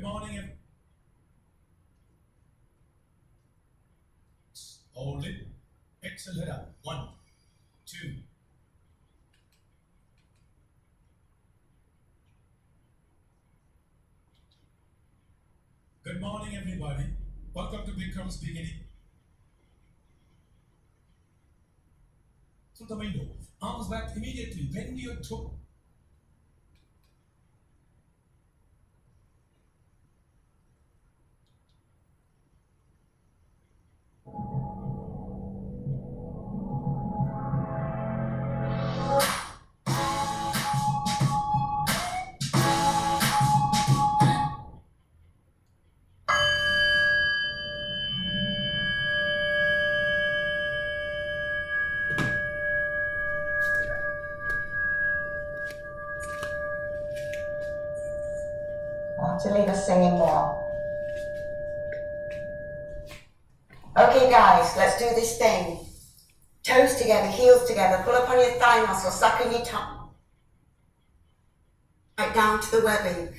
morning. Hold it. Exhale, head up. 1, 2. Good morning, everybody. Welcome to Bikram's beginning. Through the window. Arms back immediately. Bend your toe. To leave us singing more. Okay guys, let's do this thing. Toes together, heels together, pull up on your thigh muscle, suck in your tongue. Right down to the webbing.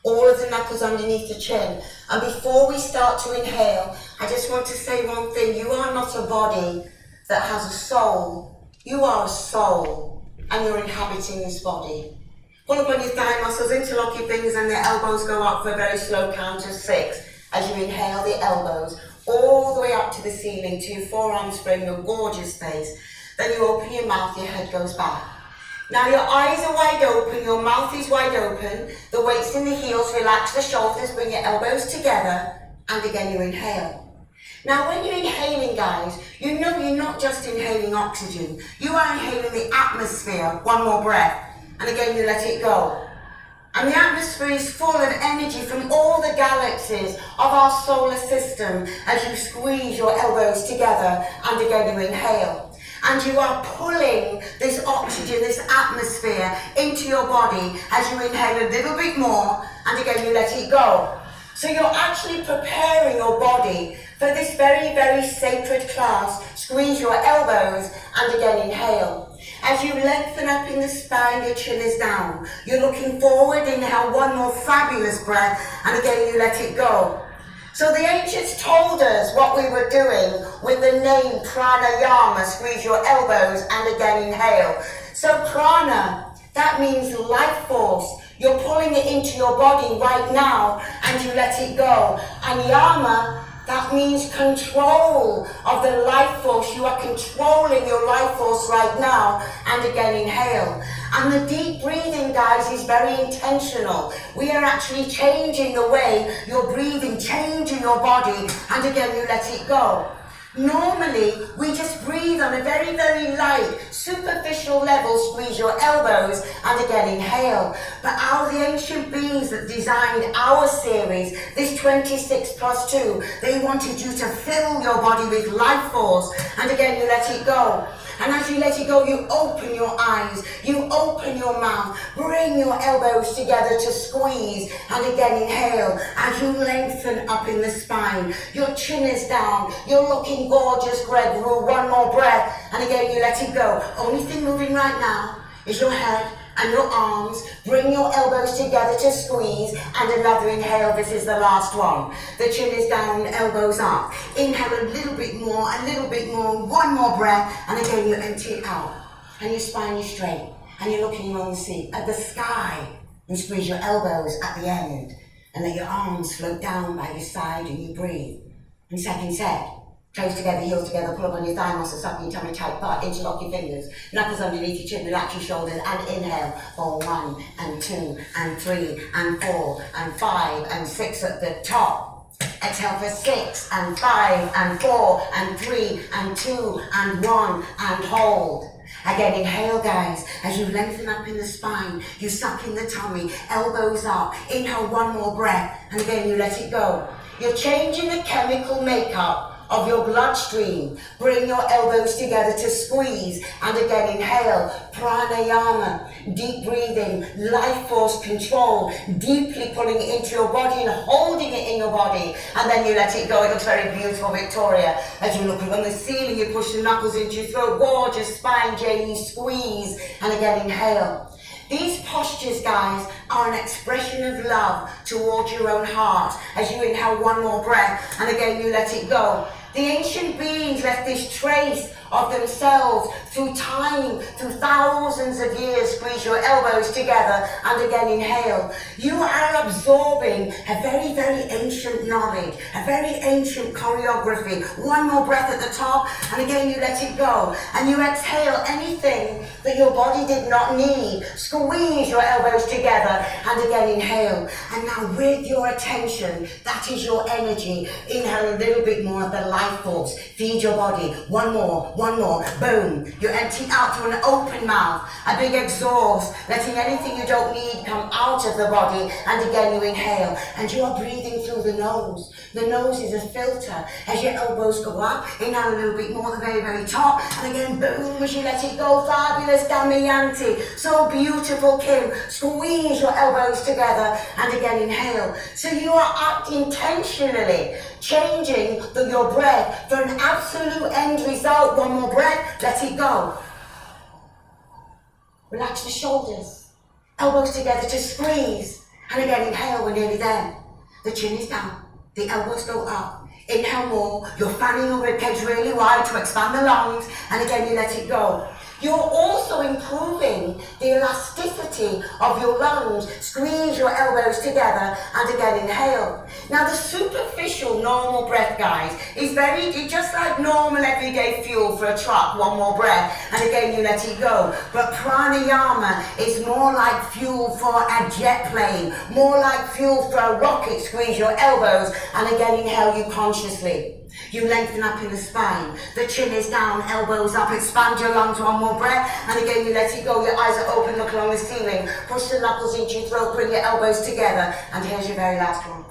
All of the knuckles underneath the chin. And before we start to inhale, I just want to say one thing. You are not a body that has a soul. You are a soul, and you're inhabiting this body. Pull up on your thigh muscles, interlock your fingers, and the elbows go up for a very slow count of 6. As you inhale the elbows, all the way up to the ceiling, to your forearms frame your gorgeous face. Then you open your mouth, your head goes back. Now your eyes are wide open, your mouth is wide open, the weight's in the heels, relax the shoulders, bring your elbows together, and again you inhale. Now when you're inhaling, guys, you know you're not just inhaling oxygen, you are inhaling the atmosphere. One more breath, and again you let it go. And the atmosphere is full of energy from all the galaxies of our solar system as you squeeze your elbows together, and again you inhale. And you are pulling this oxygen, this atmosphere into your body as you inhale a little bit more, and again you let it go. So you're actually preparing your body for this very, very sacred class. Squeeze your elbows and again inhale. As you lengthen up in the spine, your chin is down. You're looking forward, inhale one more fabulous breath, and again you let it go. So the ancients told us what we were doing with the name pranayama. Squeeze your elbows and again inhale. So prana, that means life force. You're pulling it into your body right now and you let it go. And yama, that means control of the life force. You are controlling your life force right now, and again inhale. And the deep breathing, guys, is very intentional. We are actually changing the way you're breathing, changing your body, and again you let it go. Normally, we just breathe on a very, very light, superficial level, squeeze your elbows, and again inhale. But the ancient beings that designed our series, this 26+2, they wanted you to fill your body with life force, and again you let it go. And as you let it go, you open your eyes, you open your mouth, bring your elbows together to squeeze, and again inhale as you lengthen up in the spine. Your chin is down, you're looking gorgeous, Greg Rule. One more breath, and again you let it go. Only thing moving right now is your head and your arms. Bring your elbows together to squeeze, and another inhale. This is the last one. The chin is down, elbows up. Inhale a little bit more, one more breath, and again you empty it out. And your spine is straight, and you're looking on the seat at the sky, and squeeze your elbows at the end, and let your arms float down by your side, and you breathe. And second set. Toes together, heels together, pull up on your thigh muscles, suck your tummy tight, butt, interlock your fingers, knuckles underneath your chin, relax your shoulders, and inhale for 1 and 2 and 3 and 4 and 5 and 6 at the top. Exhale for 6 and 5 and 4 and 3 and 2 and 1 and hold. Again, inhale, guys, as you lengthen up in the spine, you suck in the tummy, elbows up, inhale one more breath, and again you let it go. You're changing the chemical makeup of your bloodstream. Bring your elbows together to squeeze, and again inhale, pranayama, deep breathing, life force control, deeply pulling it into your body and holding it in your body, and then you let it go. It looks very beautiful, Victoria. As you look on the ceiling, you push the knuckles into your throat, gorgeous spine, Jamie, squeeze, and again inhale. These postures, guys, are an expression of love towards your own heart. As you inhale one more breath, and again you let it go. The ancient beings left this trace of themselves through time, through thousands of years. Squeeze your elbows together, and again inhale. You are absorbing a very, very ancient knowledge, a very ancient choreography. One more breath at the top, and again you let it go. And you exhale anything that your body did not need. Squeeze your elbows together, and again inhale. And now with your attention, that is your energy. Inhale a little bit more of the life force. Feed your body. One more. Boom. You're emptying out through an open mouth. A big exhaust, letting anything you don't need come out of the body. And again you inhale. And you are breathing through the nose. The nose is a filter. As your elbows go up, inhale a little bit more, the very, very top. And again, boom, as you let it go. Fabulous, Damayanti. So beautiful, Kim. Squeeze your elbows together, and again inhale. So you are intentionally changing your breath for an absolute end result. One more breath, let it go. Relax the shoulders, elbows together to squeeze, and again inhale. We're nearly there. The chin is down, the elbows go up. Inhale more, you're fanning your ribcage really wide to expand the lungs, and again you let it go. You're also improving the elasticity of your lungs. Squeeze your elbows together, and again inhale. Now the superficial normal breath, guys, is just like normal everyday fuel for a truck. One more breath, and again you let it go. But pranayama is more like fuel for a jet plane, more like fuel for a rocket. Squeeze your elbows, and again inhale you consciously. You lengthen up in the spine, the chin is down, elbows up, expand your lungs. One more breath, and again you let it go. Your eyes are open, look along the ceiling, push the knuckles into your throat, bring your elbows together, and here's your very last one.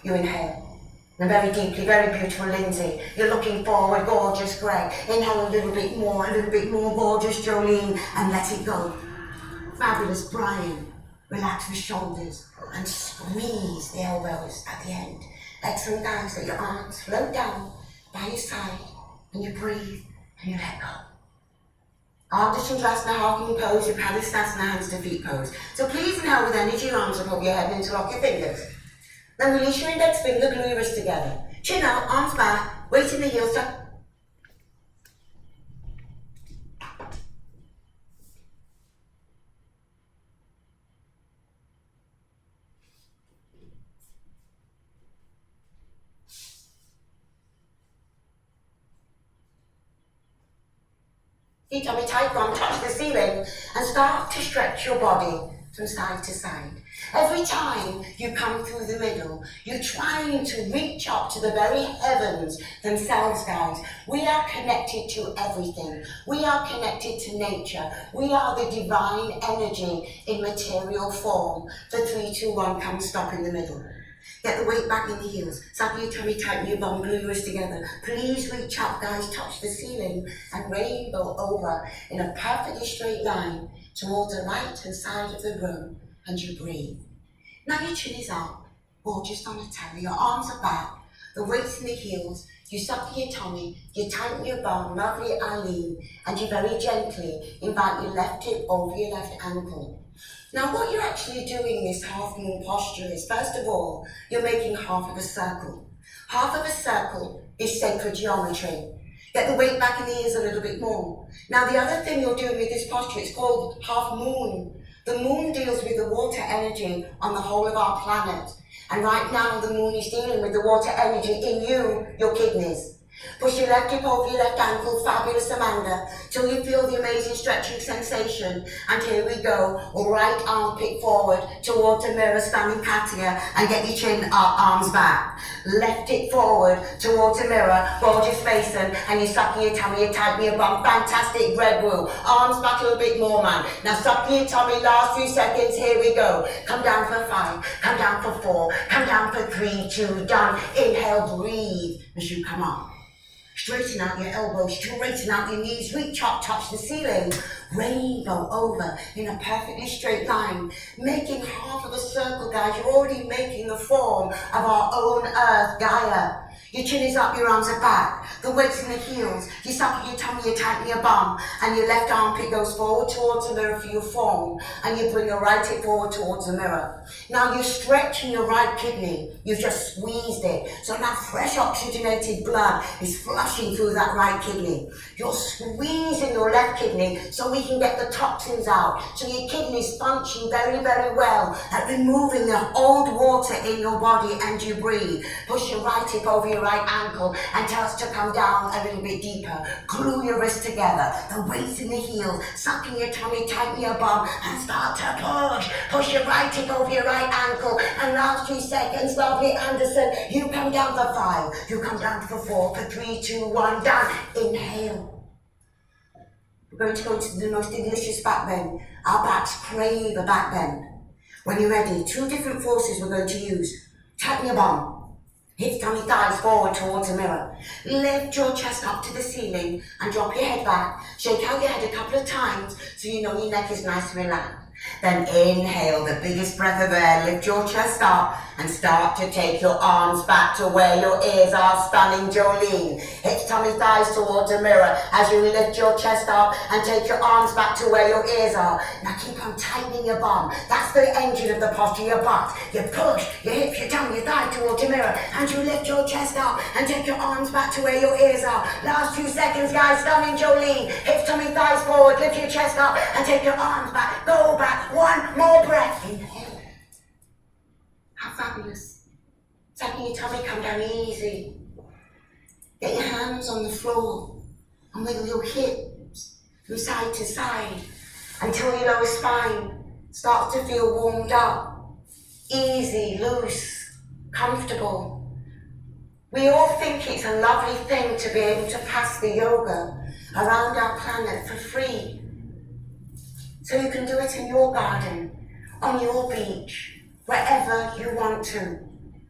You inhale, and very deeply, very beautiful, Lindsay. You're looking forward, gorgeous, Greg. Inhale a little bit more, gorgeous, Jolene, and let it go. Fabulous, Brian. Relax the shoulders, and squeeze the elbows at the end. Excellent, guys. Let your arms float down by your side, and you breathe, and you let go. Ardha Chandrasana, Harking pose, your Padisthasana, hands to feet pose. So please inhale with energy, arms above your head, and interlock your fingers. Then release your index finger, glue your wrists together. Chin out, arms back, weight in the heels, tuck. Feet tummy tight, one touch the ceiling, and start to stretch your body from side to side. Every time you come through the middle, you're trying to reach up to the very heavens themselves, guys. We are connected to everything. We are connected to nature. We are the divine energy in material form. The 3, 2, 1, come stop in the middle. Get the weight back in the heels. Suck your tummy, tighten your bum, glue your wrists together. Please reach up, guys, touch the ceiling and rainbow over in a perfectly straight line towards the right hand side of the room, and you breathe. Now your chin is up, or just on the tummy, your arms are back, the weight's in the heels, you suck your tummy, you tighten your bum, lovely Eileen, and you very gently invite your left hip over your left ankle. Now what you're actually doing in this half moon posture is, first of all, you're making half of a circle. Half of a circle is sacred geometry. Get the weight back in the ears a little bit more. Now the other thing you're doing with this posture, it's called half moon. The moon deals with the water energy on the whole of our planet. And right now the moon is dealing with the water energy in you, your kidneys. Push your left hip over your left ankle, fabulous Amanda, till you feel the amazing stretching sensation. And here we go, right armpit forward towards the mirror, standing Katia, and get your chin up, arms back. Left hip forward towards the mirror, gorgeous Mason, and you're sucking your tummy, you're tightening your bum, fantastic Greg Woo. Arms back a little bit more, man. Now sucking your tummy, last few seconds, here we go. Come down for 5, come down for 4, come down for 3, 2, done. Inhale, breathe as you come up. Straighten out your elbows, straighten out your knees, reach up, touch the ceiling, rainbow over in a perfectly straight line, making half of a circle, guys. You're already making the form of our own earth, Gaia. Your chin is up, your arms are back, the weight's in the heels, you suck your tummy, you tighten your bum, and your left armpit goes forward towards the mirror for your form, and you bring your right hip forward towards the mirror. Now you're stretching your right kidney, you've just squeezed it, so now fresh oxygenated blood is flushing through that right kidney. You're squeezing your left kidney so we can get the toxins out, so your kidneys function very, very well at removing the old water in your body, and you breathe. Push your right hip over your right ankle and tell us to come down a little bit deeper. Glue your wrists together, the weight's in the heels, sucking your tummy, tighten your bum, and start to push. Push your right hip over your right ankle, and last 2 seconds, lovely Anderson, you come down for 5, you come down for 4, for 3, 2, 1, down. Inhale. We're going to go into the most delicious back bend. Our backs crave a back bend. When you're ready, 2 different forces we're going to use. Tighten your bum. Hips, tummy, thighs forward towards the mirror. Lift your chest up to the ceiling and drop your head back. Shake out your head a couple of times so you know your neck is nice and relaxed. Then inhale the biggest breath of air, lift your chest up and start to take your arms back to where your ears are, stunning Jolene. Hips, tummy, thighs towards the mirror as you lift your chest up and take your arms back to where your ears are. Now keep on tightening your bum. That's the engine of the posture, your butt. You push your hips, your tummy, your thigh towards the mirror, and you lift your chest up and take your arms back to where your ears are. Last few seconds, guys, stunning Jolene. Hips, tummy, thighs forward, lift your chest up and take your arms back. Go back. One more breath. Inhale. How fabulous. Taking your tummy, come down easy. Get your hands on the floor and wiggle your hips from side to side until your lower spine starts to feel warmed up. Easy, loose, comfortable. We all think it's a lovely thing to be able to pass the yoga around our planet for free. So you can do it in your garden, on your beach, wherever you want to.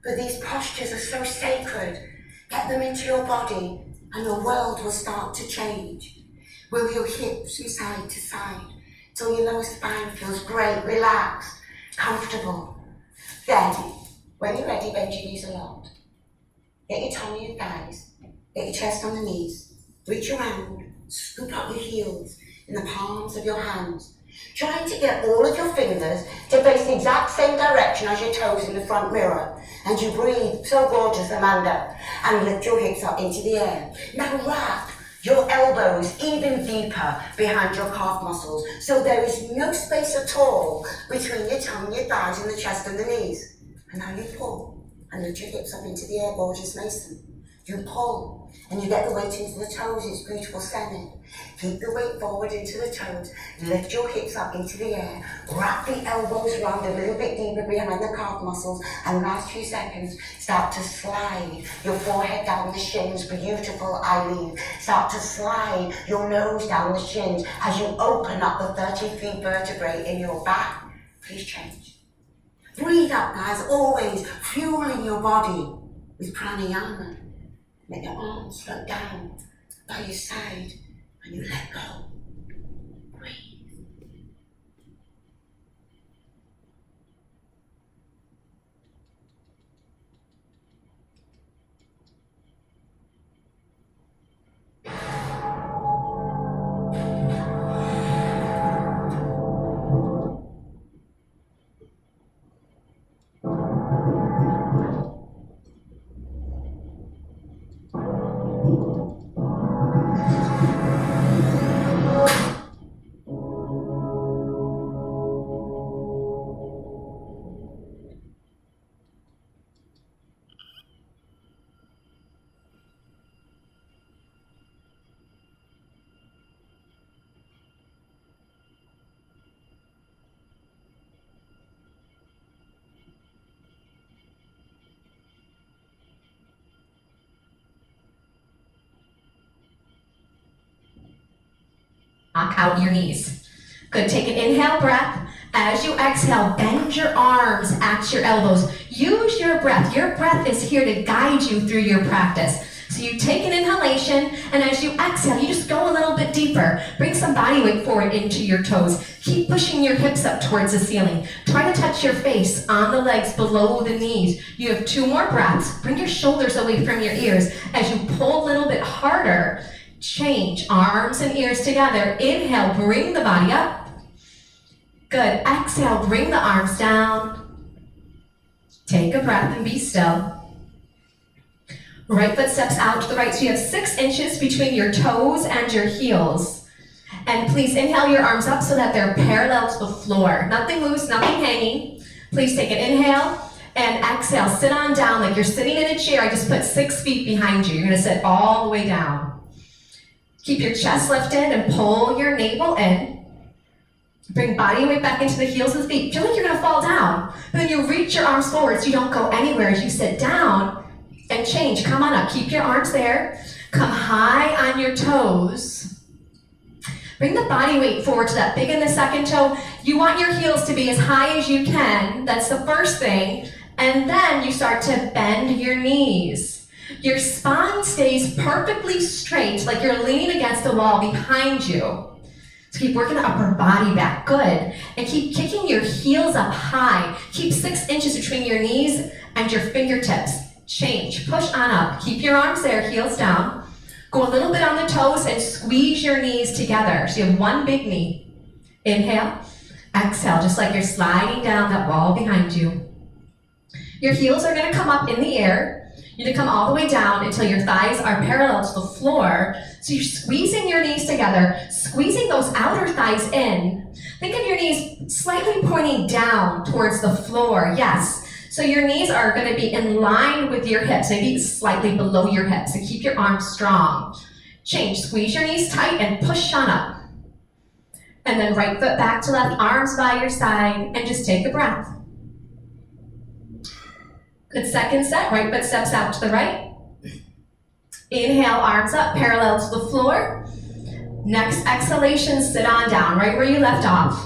But these postures are so sacred. Get them into your body and your world will start to change. Wiggle your hips from side to side till your lower spine feels great, relaxed, comfortable. Then, when you're ready, bend your knees a lot. Get your tummy and thighs, get your chest on the knees, reach around, scoop up your heels in the palms of your hands, trying to get all of your fingers to face the exact same direction as your toes in the front mirror. And you breathe, so gorgeous, Amanda, and lift your hips up into the air. Now wrap your elbows even deeper behind your calf muscles, so there is no space at all between your tongue, your thighs, and the chest and the knees. And now you pull and lift your hips up into the air, gorgeous Mason. You pull and you get the weight into the toes, it's beautiful Senate. Keep the weight forward into the toes, lift your hips up into the air, wrap the elbows round a little bit deeper behind the calf muscles, and last few seconds, start to slide your forehead down the shins, beautiful Eileen. Start to slide your nose down the shins as you open up the 33 vertebrae in your back. Please change. Breathe out, guys, always fueling your body with pranayama. Let your arms float down by your side and you let go. Breathe. Knock out your knees. Good, take an inhale breath. As you exhale, bend your arms at your elbows. Use your breath. Your breath is here to guide you through your practice. So you take an inhalation, and as you exhale, you just go a little bit deeper. Bring some body weight forward into your toes. Keep pushing your hips up towards the ceiling. Try to touch your face on the legs below the knees. You have 2 more breaths. Bring your shoulders away from your ears. As you pull a little bit harder, change arms and ears together. Inhale, bring the body up. Good. Exhale, bring the arms down. Take a breath and be still. Right foot steps out to the right, so you have 6 inches between your toes and your heels. And please inhale your arms up so that they're parallel to the floor. Nothing loose, nothing hanging. Please take an inhale and exhale. Sit on down like you're sitting in a chair. I just put 6 feet behind you. You're gonna sit all the way down. Keep your chest lifted and pull your navel in. Bring body weight back into the heels of the feet. Feel like you're gonna fall down. But then you reach your arms forward so you don't go anywhere as you sit down and change. Come on up, keep your arms there. Come high on your toes. Bring the body weight forward to that big in the second toe. You want your heels to be as high as you can. That's the first thing. And then you start to bend your knees. Your spine stays perfectly straight, like you're leaning against the wall behind you. So keep working the upper body back, good. And keep kicking your heels up high. Keep 6 inches between your knees and your fingertips. Change, push on up. Keep your arms there, heels down. Go a little bit on the toes and squeeze your knees together. So you have 1 big knee. Inhale, exhale, just like you're sliding down that wall behind you. Your heels are gonna come up in the air. You're gonna come all the way down until your thighs are parallel to the floor. So you're squeezing your knees together, squeezing those outer thighs in. Think of your knees slightly pointing down towards the floor, yes. So your knees are gonna be in line with your hips, maybe slightly below your hips, so keep your arms strong. Change, squeeze your knees tight and push on up. And then right foot back to left, arms by your side, and just take a breath. Good, second set, right foot steps out to the right. Inhale, arms up, parallel to the floor. Next exhalation, sit on down, right where you left off.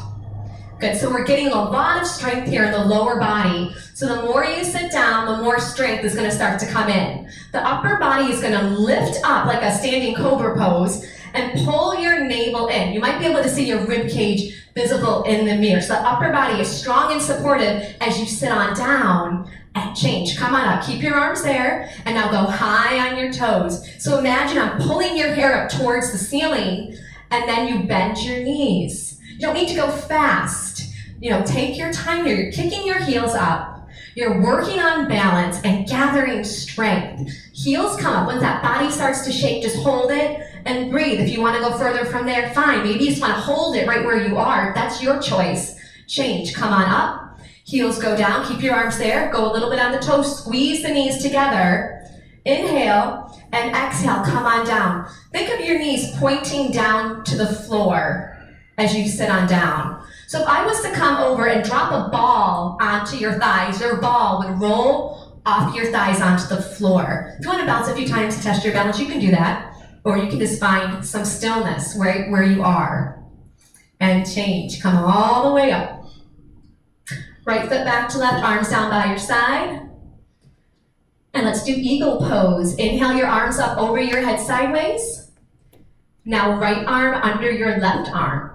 Good, so we're getting a lot of strength here in the lower body. So the more you sit down, the more strength is gonna start to come in. The upper body is gonna lift up like a standing cobra pose and pull your navel in. You might be able to see your rib cage visible in the mirror. So the upper body is strong and supportive as you sit on down and change. Come on up, keep your arms there, and now go high on your toes. So imagine I'm pulling your hair up towards the ceiling, and then you bend your knees. You don't need to go fast. Take your time here. You're kicking your heels up. You're working on balance and gathering strength. Heels come up. When that body starts to shake, just hold it and breathe. If you want to go further from there, fine. Maybe you just want to hold it right where you are. That's your choice. Change. Come on up. Heels go down. Keep your arms there. Go a little bit on the toes. Squeeze the knees together. Inhale and exhale. Come on down. Think of your knees pointing down to the floor as you sit on down. So if I was to come over and drop a ball onto your thighs, your ball would roll off your thighs onto the floor. If you want to bounce a few times to test your balance, you can do that. Or you can just find some stillness where you are. And change. Come all the way up. Right foot back to left, arms down by your side. And let's do eagle pose. Inhale your arms up over your head sideways. Now right arm under your left arm.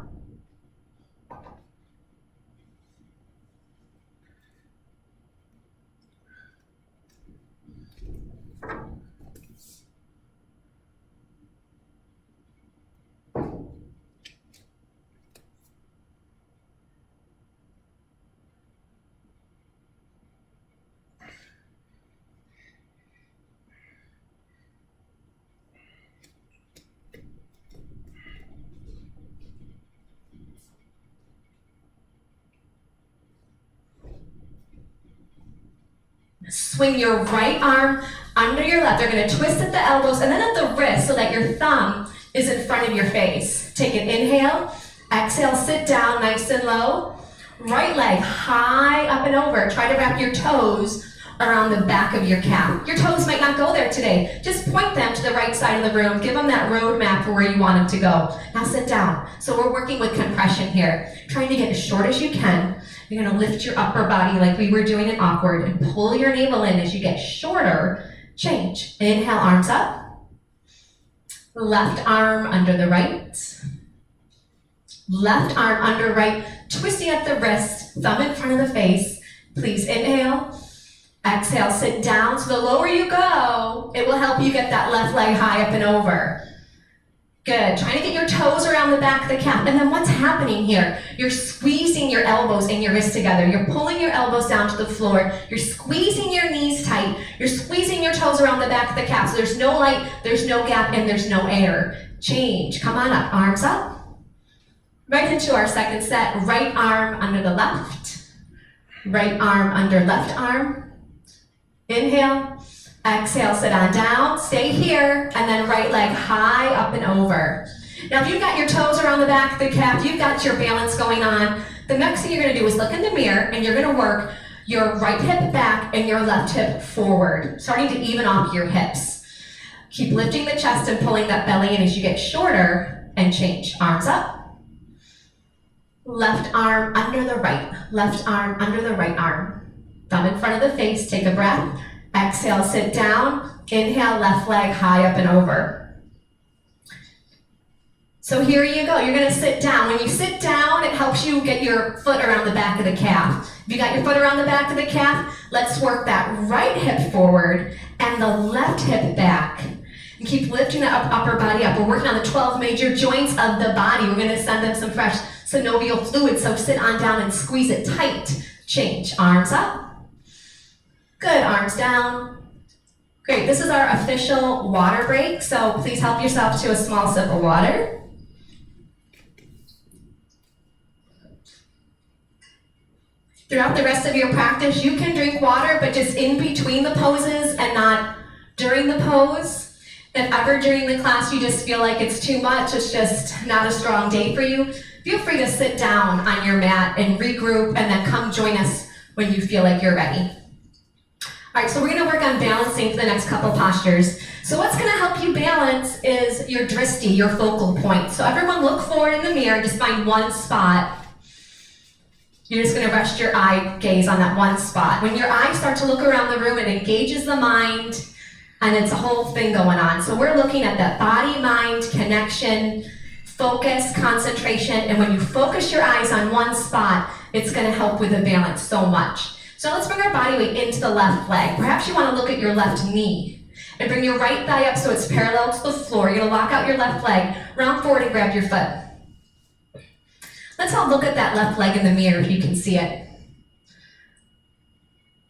Swing your right arm under your left. You're going to twist at the elbows and then at the wrist so that your thumb is in front of your face. Take an inhale, exhale, sit down nice and low. Right leg high up and over. Try to wrap your toes around the back of your calf. Your toes might not go there today. Just point them to the right side of the room. Give them that roadmap for where you want them to go. Now sit down. So we're working with compression here. Trying to get as short as you can. You're going to lift your upper body like we were doing in awkward and pull your navel in as you get shorter. Change. Inhale, arms up. Left arm under the right. Left arm under right. Twisting at the wrist, thumb in front of the face. Please inhale. Exhale, sit down. So the lower you go, it will help you get that left leg high up and over. Good. Trying to get your toes around the back of the calf. And then what's happening here? You're squeezing your elbows and your wrists together. You're pulling your elbows down to the floor. You're squeezing your knees tight. You're squeezing your toes around the back of the calf. So there's no light, there's no gap, and there's no air. Change. Come on up. Arms up. Right into our second set. Right arm under the left. Right arm under left arm. Inhale. Exhale, sit on down, stay here, and then right leg high up and over. Now if you've got your toes around the back of the calf, you've got your balance going on, the next thing you're gonna do is look in the mirror and you're gonna work your right hip back and your left hip forward, starting to even off your hips. Keep lifting the chest and pulling that belly in as you get shorter, and change. Arms up. Left arm under the right, left arm under the right arm. Thumb in front of the face, take a breath. Exhale, sit down. Inhale, left leg high up and over. So here you go. You're going to sit down. When you sit down, it helps you get your foot around the back of the calf. If you got your foot around the back of the calf, let's work that right hip forward and the left hip back. And keep lifting the upper body up. We're working on the 12 major joints of the body. We're going to send them some fresh synovial fluid, so sit on down and squeeze it tight. Change. Arms up. Good, arms down. Great, this is our official water break, so please help yourself to a small sip of water. Throughout the rest of your practice, you can drink water, but just in between the poses and not during the pose. If ever during the class you just feel like it's too much, it's just not a strong day for you, feel free to sit down on your mat and regroup and then come join us when you feel like you're ready. All right, so we're going to work on balancing for the next couple postures. So what's going to help you balance is your drishti, your focal point. So everyone look forward in the mirror, just find one spot. You're just going to rest your eye gaze on that one spot. When your eyes start to look around the room, it engages the mind, and it's a whole thing going on. So we're looking at that body-mind connection, focus, concentration, and when you focus your eyes on one spot, it's going to help with the balance so much. So let's bring our body weight into the left leg. Perhaps you want to look at your left knee and bring your right thigh up so it's parallel to the floor. You're going to lock out your left leg, round forward and grab your foot. Let's all look at that left leg in the mirror if you can see it.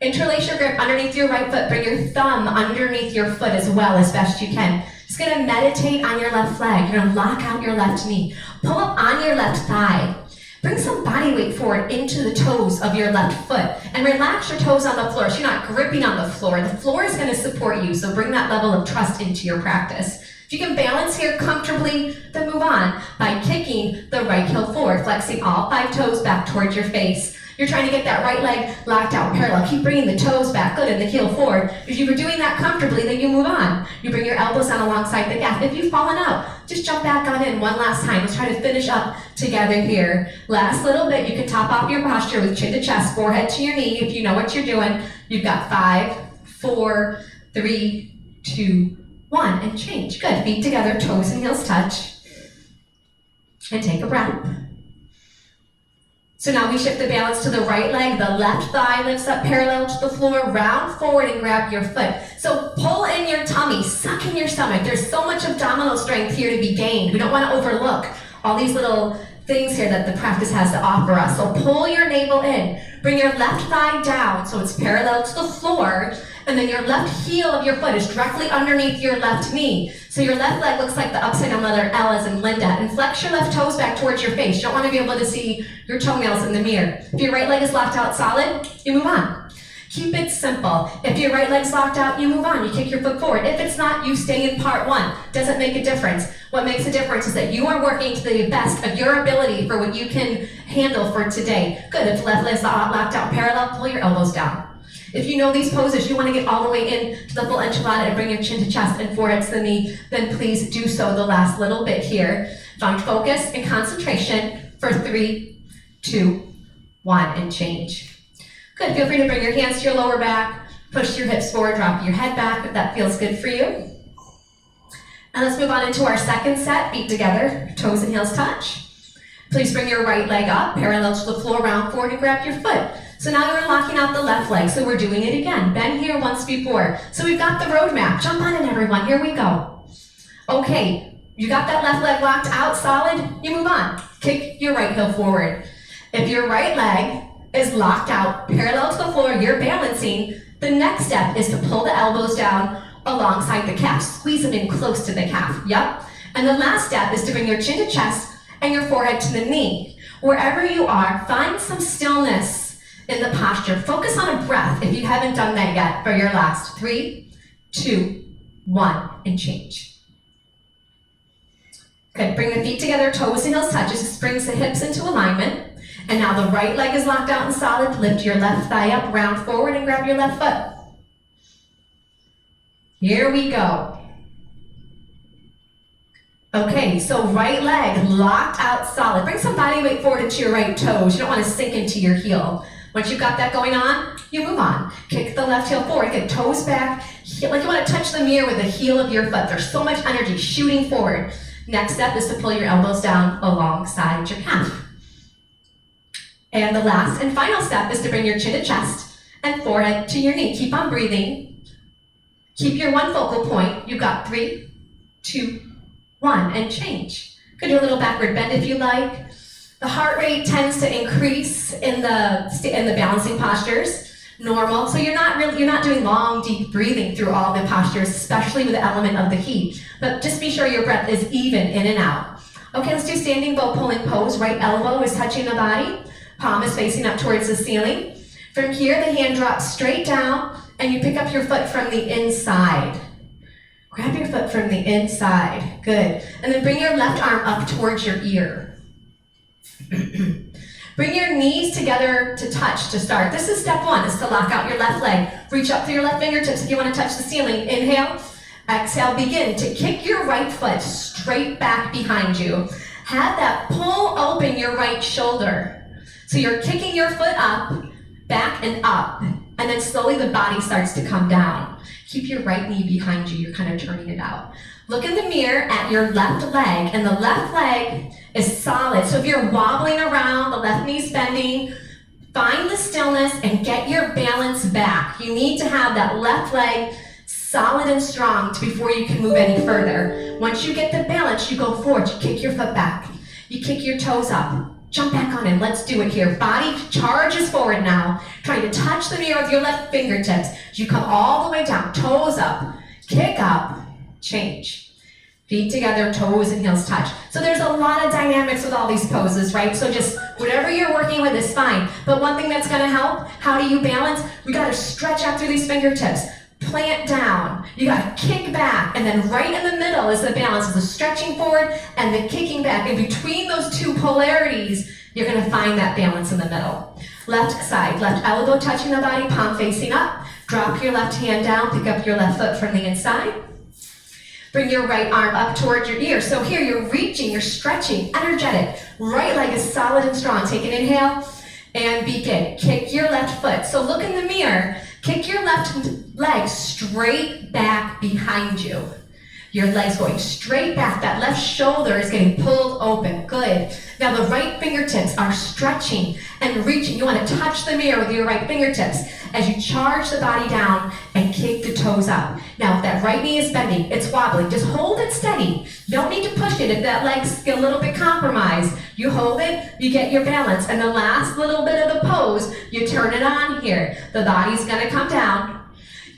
Interlace your grip underneath your right foot. Bring your thumb underneath your foot as well as best you can. Just going to meditate on your left leg. You're going to lock out your left knee. Pull up on your left thigh. Bring some body weight forward into the toes of your left foot and relax your toes on the floor so you're not gripping on the floor. The floor is going to support you, so bring that level of trust into your practice. If you can balance here comfortably, then move on by kicking the right heel forward, flexing all 5 toes back towards your face. You're trying to get that right leg locked out parallel. Keep bringing the toes back, good, and the heel forward. If you were doing that comfortably, then you move on. You bring your elbows down alongside the calf. If you've fallen out, just jump back on in one last time. Let's try to finish up together here. Last little bit, you can top off your posture with chin to chest, forehead to your knee. If you know what you're doing, you've got 5, 4, 3, 2, 1, and change. Good, feet together, toes and heels touch. And take a breath. So now we shift the balance to the right leg. The left thigh lifts up parallel to the floor. Round forward and grab your foot. So pull in your tummy, suck in your stomach. There's so much abdominal strength here to be gained. We don't want to overlook all these little things here that the practice has to offer us. So pull your navel in. Bring your left thigh down so it's parallel to the floor. And then your left heel of your foot is directly underneath your left knee. So your left leg looks like the upside down letter L as in Linda. And flex your left toes back towards your face. You don't want to be able to see your toenails in the mirror. If your right leg is locked out solid, you move on. Keep it simple. If your right leg's locked out, you move on. You kick your foot forward. If it's not, you stay in part 1. Doesn't make a difference. What makes a difference is that you are working to the best of your ability for what you can handle for today. Good. If left leg's locked out parallel, pull your elbows down. If you know these poses, you want to get all the way in to the full enchilada and bring your chin to chest and forehead to the knee, then please do so the last little bit here. Find focus and concentration for 3, 2, 1, and change. Good, feel free to bring your hands to your lower back, push your hips forward, drop your head back if that feels good for you. And let's move on into our second set, feet together, toes and heels touch. Please bring your right leg up, parallel to the floor, round forward and grab your foot. So now we're locking out the left leg, so we're doing it again. Been here once before. So we've got the roadmap. Jump on in, everyone. Here we go. Okay, you got that left leg locked out solid, you move on. Kick your right heel forward. If your right leg is locked out, parallel to the floor, you're balancing, the next step is to pull the elbows down alongside the calf. Squeeze them in close to the calf. Yep. And the last step is to bring your chin to chest and your forehead to the knee. Wherever you are, find some stillness in the posture. Focus on a breath if you haven't done that yet for your last 3, 2, 1, and change. Good, bring the feet together, toes and heels touch. Just brings the hips into alignment. And now the right leg is locked out and solid. Lift your left thigh up, round forward, and grab your left foot. Here we go. Okay, so right leg locked out solid. Bring some body weight forward into your right toes. You don't want to sink into your heel. Once you've got that going on, you move on. Kick the left heel forward, get toes back, like you want to touch the mirror with the heel of your foot. There's so much energy shooting forward. Next step is to pull your elbows down alongside your calf. And the last and final step is to bring your chin to chest and forehead to your knee. Keep on breathing. Keep your one focal point. You've got 3, 2, 1, and change. Could do a little backward bend if you like. The heart rate tends to increase in the balancing postures. Normal. So you're not doing long, deep breathing through all the postures, especially with the element of the heat. But just be sure your breath is even in and out. Okay, let's do standing bow pulling pose. Right elbow is touching the body. Palm is facing up towards the ceiling. From here, the hand drops straight down, and you pick up your foot from the inside. Grab your foot from the inside. Good. And then bring your left arm up towards your ear. Bring your knees together to touch to start. This is step 1, is to lock out your left leg. Reach up through your left fingertips if you want to touch the ceiling. Inhale. Exhale. Begin to kick your right foot straight back behind you. Have that pull open your right shoulder. So you're kicking your foot up, back and up, and then slowly the body starts to come down. Keep your right knee behind you. You're kind of turning it out. Look in the mirror at your left leg, and the left leg is solid. So if you're wobbling around, the left knee's bending, find the stillness and get your balance back. You need to have that left leg solid and strong before you can move any further. Once you get the balance, you go forward. You kick your foot back. You kick your toes up. Jump back on in. Let's do it here. Body charges forward now, trying to touch the mirror with your left fingertips. You come all the way down, toes up, kick up, change. Feet together, toes and heels touch. So there's a lot of dynamics with all these poses, right? So just whatever you're working with is fine. But one thing that's gonna help, how do you balance? We gotta stretch out through these fingertips. Plant down, you gotta kick back, and then right in the middle is the balance, is the stretching forward and the kicking back. And between those two polarities, you're gonna find that balance in the middle. Left side, left elbow touching the body, palm facing up. Drop your left hand down, pick up your left foot from the inside. Bring your right arm up towards your ear. So here you're reaching, you're stretching, energetic. Right leg is solid and strong. Take an inhale and begin. Kick your left foot. So look in the mirror. Kick your left leg straight back behind you. Your leg's going straight back. That left shoulder is getting pulled open. Good. Now the right fingertips are stretching and reaching. You want to touch the mirror with your right fingertips as you charge the body down and kick the toes up. Now if that right knee is bending, it's wobbling, just hold it steady. You don't need to push it. If that leg's a little bit compromised, you hold it, you get your balance. And the last little bit of the pose, you turn it on here. The body's going to come down.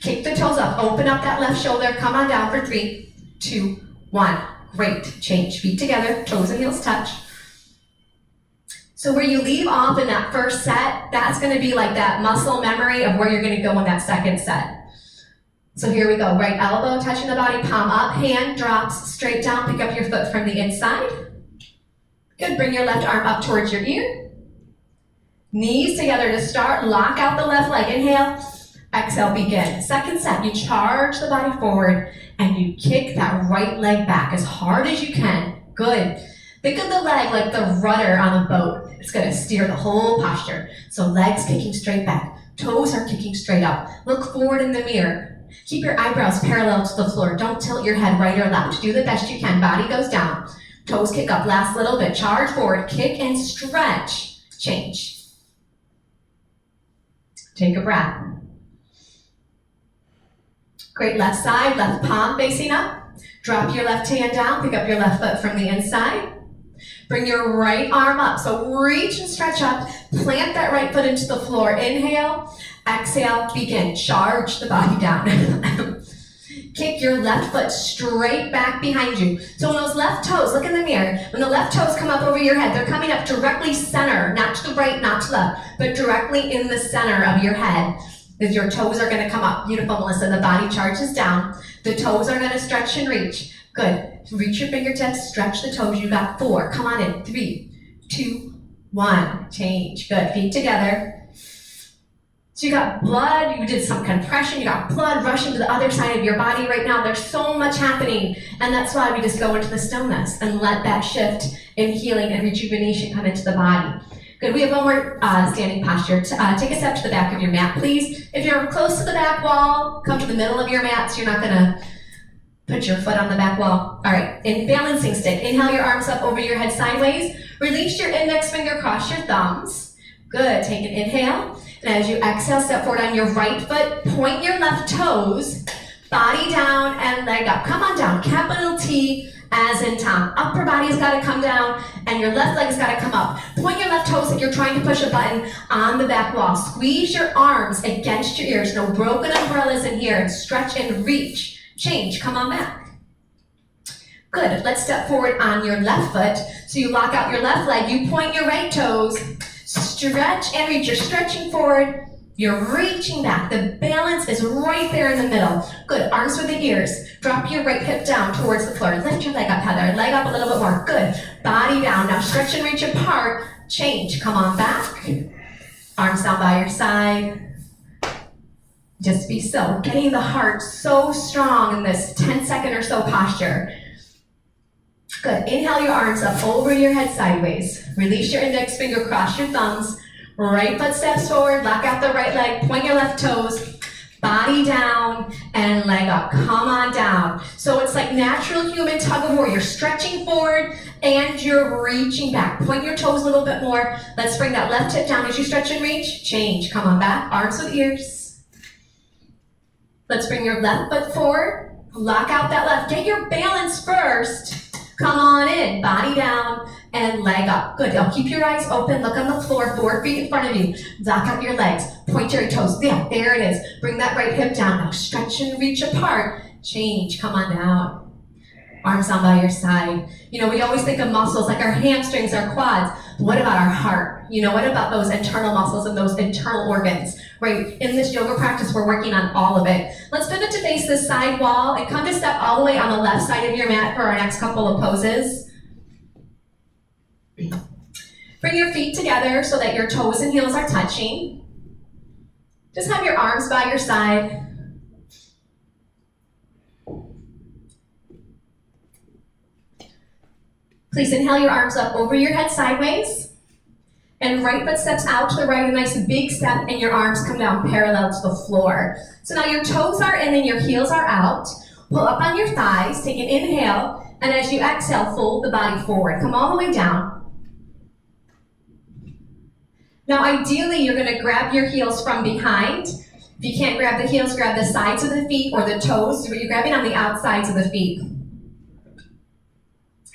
Kick the toes up. Open up that left shoulder. Come on down for 3, 2, 1. Great. Change. Feet together. Toes and heels touch. So where you leave off in that first set, that's going to be like that muscle memory of where you're going to go in that second set. So here we go. Right elbow touching the body, palm up, hand drops straight down. Pick up your foot from the inside. Good. Bring your left arm up towards your ear. Knees together to start. Lock out the left leg. Inhale. Exhale, begin. Second set, you charge the body forward and you kick that right leg back as hard as you can. Good. Think of the leg like the rudder on a boat. It's going to steer the whole posture. So legs kicking straight back. Toes are kicking straight up. Look forward in the mirror. Keep your eyebrows parallel to the floor. Don't tilt your head right or left. Do the best you can. Body goes down. Toes kick up. Last little bit. Charge forward. Kick and stretch. Change. Take a breath. Great. Left side, left palm facing up. Drop your left hand down. Pick up your left foot from the inside. Bring your right arm up. So reach and stretch up. Plant that right foot into the floor. Inhale. Exhale. Begin. Charge the body down. Kick your left foot straight back behind you. So when those left toes, look in the mirror, when the left toes come up over your head, they're coming up directly center, not to the right, not to the left, but directly in the center of your head. Because your toes are going to come up. Beautiful, Melissa. The body charges down. The toes are going to stretch and reach. Good. Reach your fingertips. Stretch the toes. You got 4. Come on in. 3, 2, 1. Change. Good. Feet together. So you got blood. You did some compression. You got blood rushing to the other side of your body right now. There's so much happening. And that's why we just go into the stillness and let that shift in healing and rejuvenation come into the body. Good, we have one more standing posture. Take a step to the back of your mat, please. If you're close to the back wall, come to the middle of your mat so you're not gonna put your foot on the back wall. All right, in balancing stick, inhale your arms up over your head sideways. Release your index finger, cross your thumbs. Good, take an inhale. And as you exhale, step forward on your right foot, point your left toes, body down and leg up. Come on down, capital T, as in Tom. Upper body's got to come down and your left leg's got to come up. Point your left toes like you're trying to push a button on the back wall. Squeeze your arms against your ears. No broken umbrellas in here. And stretch and reach. Change. Come on back. Good. Let's step forward on your left foot. So you lock out your left leg. You point your right toes. Stretch and reach. You're stretching forward. You're reaching back. The balance is right there in the middle. Good. Arms for the ears. Drop your right hip down towards the floor. Lift your leg up, Heather. Leg up a little bit more. Good. Body down. Now stretch and reach apart. Change. Come on back. Arms down by your side. Just be still. We're getting the heart so strong in this 10-second or so posture. Good. Inhale your arms up over your head sideways. Release your index finger. Cross your thumbs. Right foot steps forward, lock out the right leg, point your left toes, body down, and leg up. Come on down. So it's like natural human tug of war. You're stretching forward and you're reaching back. Point your toes a little bit more. Let's bring that left hip down as you stretch and reach. Change. Come on back. Arms with ears. Let's bring your left foot forward. Lock out that left. Get your balance first. Come on in. Body down and leg up. Good. Now keep your eyes open. Look on the floor. 4 feet in front of you. Lock out your legs. Point your toes. Yeah, there it is. Bring that right hip down. Now stretch and reach apart. Change. Come on down. Arms down by your side. You know, we always think of muscles like our hamstrings, our quads. What about our heart? You know, what about those internal muscles and those internal organs? Right? In this yoga practice, we're working on all of it. Let's pivot to face this side wall and come to step all the way on the left side of your mat for our next couple of poses. Bring your feet together so that your toes and heels are touching. Just have your arms by your side. Please inhale your arms up over your head sideways. And right foot steps out to the right, a nice big step, and your arms come down parallel to the floor. So now your toes are in and your heels are out. Pull up on your thighs, take an inhale, and as you exhale, fold the body forward. Come all the way down. Now ideally, you're gonna grab your heels from behind. If you can't grab the heels, grab the sides of the feet or the toes, so you're grabbing on the outsides of the feet.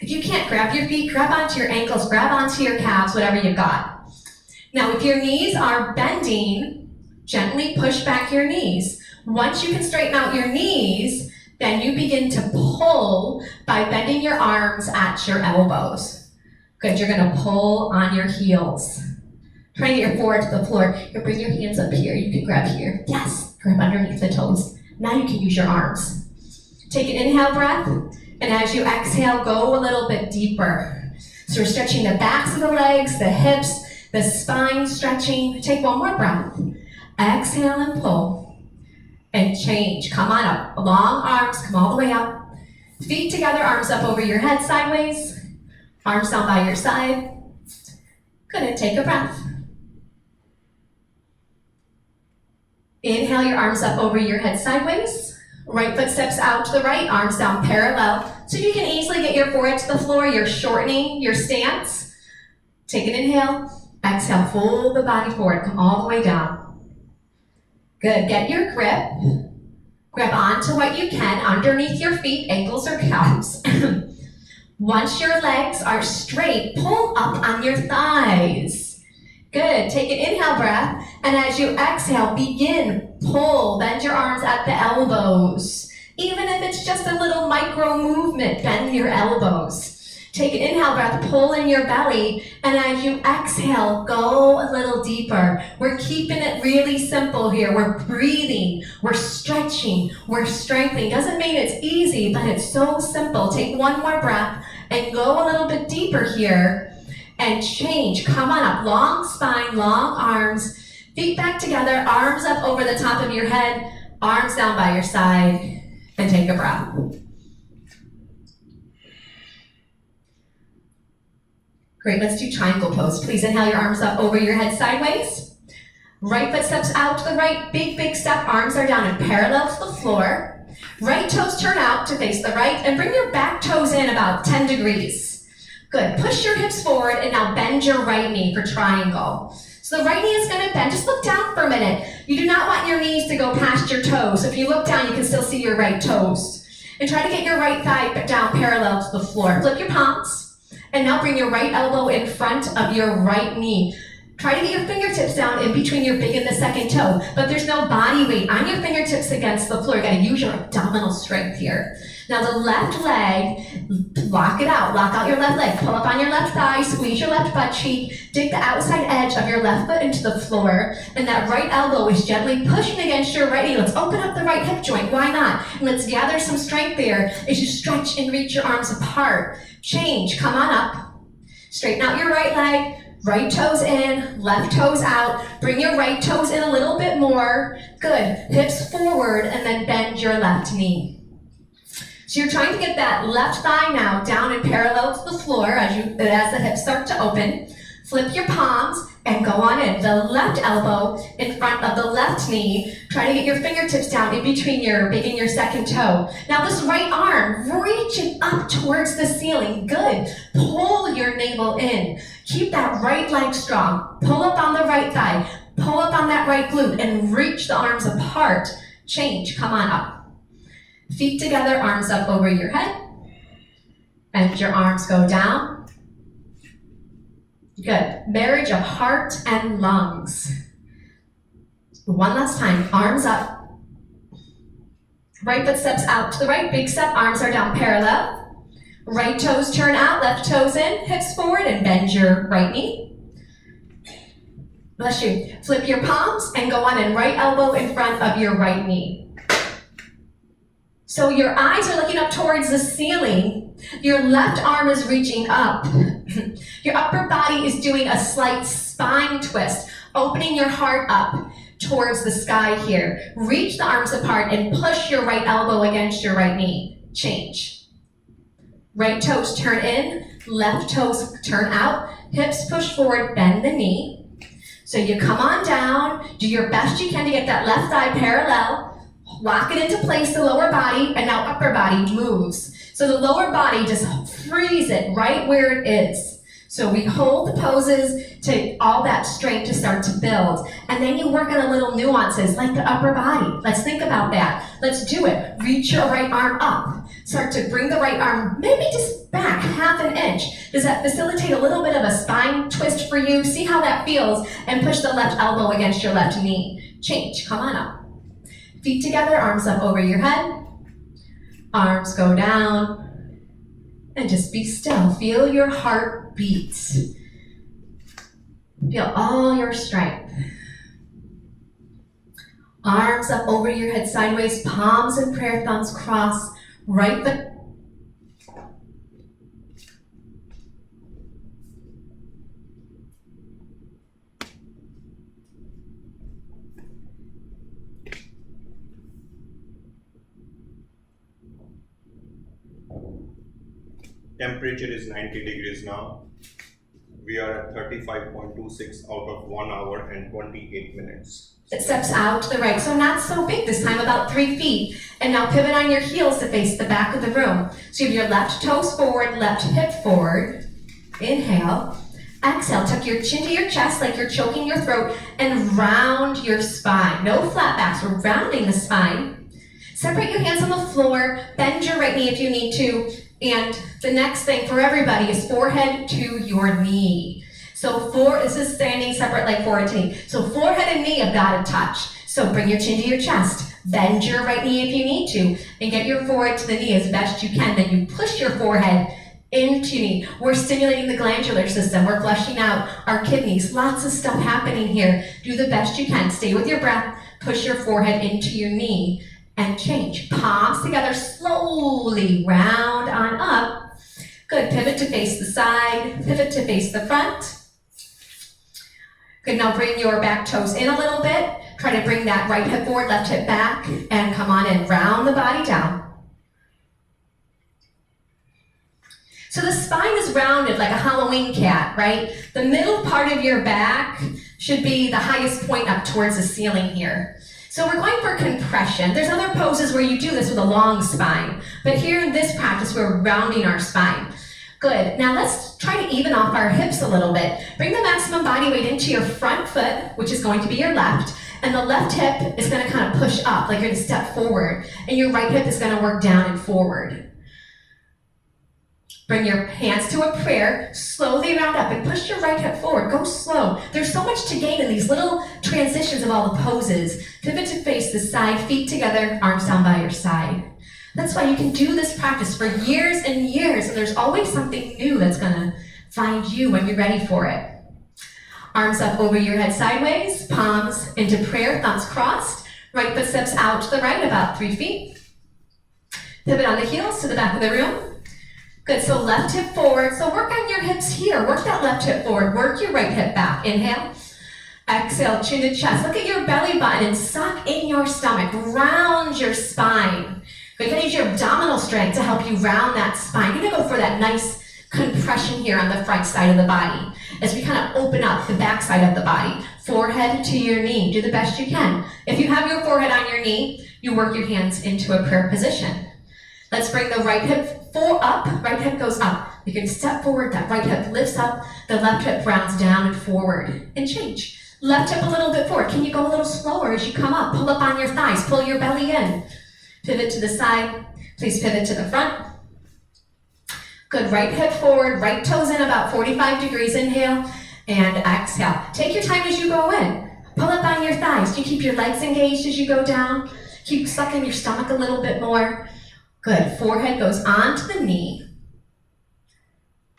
If you can't grab your feet, grab onto your ankles, grab onto your calves, whatever you've got. Now, if your knees are bending, gently push back your knees. Once you can straighten out your knees, then you begin to pull by bending your arms at your elbows. Good, you're gonna pull on your heels. Try to get your forehead to the floor. Here, bring your hands up here. You can grab here. Yes, grab underneath the toes. Now you can use your arms. Take an inhale breath, and as you exhale, go a little bit deeper. So we're stretching the backs of the legs, the hips, the spine stretching. Take one more breath. Exhale and pull. And change. Come on up. Long arms, come all the way up. Feet together, arms up over your head sideways. Arms down by your side. Good, and take a breath. Inhale your arms up over your head sideways. Right foot steps out to the right, arms down parallel. So you can easily get your forehead to the floor. You're shortening your stance. Take an inhale. Exhale, fold the body forward. Come all the way down. Good, get your grip. Grab onto what you can underneath your feet, ankles or calves. Once your legs are straight, pull up on your thighs. Good, take an inhale breath, and as you exhale, begin, pull, bend your arms at the elbows. Even if it's just a little micro movement, bend your elbows. Take an inhale breath, pull in your belly, and as you exhale, go a little deeper. We're keeping it really simple here. We're breathing, we're stretching, we're strengthening. Doesn't mean it's easy, but it's so simple. Take one more breath and go a little bit deeper here. And change. Come on up. Long spine, long arms. Feet back together, arms up over the top of your head, arms down by your side, and take a breath. Great, let's do triangle pose. Please inhale your arms up over your head sideways. Right foot steps out to the right, big step. Arms are down and parallel to the floor. Right toes turn out to face the right, and bring your back toes in about 10 degrees. Good, push your hips forward and now bend your right knee for triangle. So the right knee is gonna bend, just look down for a minute. You do not want your knees to go past your toes. So if you look down, you can still see your right toes. And try to get your right thigh down parallel to the floor. Flip your palms, and now bring your right elbow in front of your right knee. Try to get your fingertips down in between your big and the second toe, but there's no body weight on your fingertips against the floor. You gotta use your abdominal strength here. Now the left leg, lock it out. Lock out your left leg. Pull up on your left thigh, squeeze your left butt cheek, dig the outside edge of your left foot into the floor, and that right elbow is gently pushing against your right knee. Let's open up the right hip joint, why not? And let's gather some strength there as you stretch and reach your arms apart. Change, come on up. Straighten out your right leg. Right toes in, left toes out. Bring your right toes in a little bit more. Good. Hips forward and then bend your left knee. So you're trying to get that left thigh now down and parallel to the floor as the hips start to open. Flip your palms and go on in. The left elbow in front of the left knee. Try to get your fingertips down in between your big and your second toe. Now this right arm, reaching up towards the ceiling. Good. Pull your navel in. Keep that right leg strong. Pull up on the right thigh. Pull up on that right glute and reach the arms apart. Change. Come on up. Feet together, arms up over your head. And your arms go down. Good. Marriage of heart and lungs. One last time. Arms up. Right foot steps out to the right. Big step. Arms are down parallel. Right toes turn out. Left toes in. Hips forward and bend your right knee. Bless you. Flip your palms and go on in. Right elbow in front of your right knee. So your eyes are looking up towards the ceiling. Your left arm is reaching up. Your upper body is doing a slight spine twist, opening your heart up towards the sky here. Reach the arms apart and push your right elbow against your right knee. Change. Right toes turn in, left toes turn out, hips push forward, bend the knee. So you come on down, do your best you can to get that left thigh parallel, lock it into place, the lower body, and now upper body moves. So the lower body, just freeze it right where it is. So we hold the poses to all that strength to start to build. And then you work on the little nuances like the upper body. Let's think about that. Let's do it. Reach your right arm up. Start to bring the right arm maybe just back half an inch. Does that facilitate a little bit of a spine twist for you? See how that feels, and push the left elbow against your left knee. Change. Come on up. Feet together, arms up over your head. Arms go down. And just be still. Feel your heart beat. Feel all your strength. Arms up over your head sideways, palms and prayer thumbs cross, right foot. Temperature is 90 degrees now. We are at 35.26 out of 1 hour and 28 minutes. It steps out to the right, so not so big this time, about 3 feet. And now pivot on your heels to face the back of the room. So you have your left toes forward, left hip forward. Inhale. Exhale, tuck your chin to your chest like you're choking your throat and round your spine. No flat backs, we're rounding the spine. Separate your hands on the floor, bend your right knee if you need to. And the next thing for everybody is forehead to your knee. So this is standing separate like forehead to knee. So forehead and knee have got to touch. So bring your chin to your chest. Bend your right knee if you need to. And get your forehead to the knee as best you can. Then you push your forehead into your knee. We're stimulating the glandular system. We're flushing out our kidneys. Lots of stuff happening here. Do the best you can. Stay with your breath. Push your forehead into your knee. And change. Palms together, slowly round on up. Good, pivot to face the side, pivot to face the front. Good, now bring your back toes in a little bit. Try to bring that right hip forward, left hip back, and come on in, round the body down. So the spine is rounded like a Halloween cat, right? The middle part of your back should be the highest point up towards the ceiling here. So we're going for compression. There's other poses where you do this with a long spine, but here in this practice, we're rounding our spine. Good, now let's try to even off our hips a little bit. Bring the maximum body weight into your front foot, which is going to be your left, and the left hip is gonna kind of push up, like you're gonna step forward, and your right hip is gonna work down and forward. Bring your hands to a prayer, slowly round up and push your right hip forward. Go slow. There's so much to gain in these little transitions of all the poses. Pivot to face the side, feet together, arms down by your side. That's why you can do this practice for years and years, and there's always something new that's gonna find you when you're ready for it. Arms up over your head sideways, palms into prayer, thumbs crossed. Right foot steps out to the right about 3 feet. Pivot on the heels to the back of the room. Good, so left hip forward. So work on your hips here. Work that left hip forward. Work your right hip back. Inhale. Exhale, chin to chest. Look at your belly button and suck in your stomach. Round your spine. You're gonna use your abdominal strength to help you round that spine. You're gonna go for that nice compression here on the front side of the body as we kind of open up the back side of the body. Forehead to your knee. Do the best you can. If you have your forehead on your knee, you work your hands into a prayer position. Let's bring the right hip up, right hip goes up. You can step forward, that right hip lifts up, the left hip rounds down and forward, and change. Left hip a little bit forward. Can you go a little slower as you come up? Pull up on your thighs, pull your belly in. Pivot to the side, please pivot to the front. Good, right hip forward, right toes in about 45 degrees, inhale, and exhale. Take your time as you go in. Pull up on your thighs. You keep your legs engaged as you go down. Keep sucking your stomach a little bit more. Good, forehead goes onto the knee.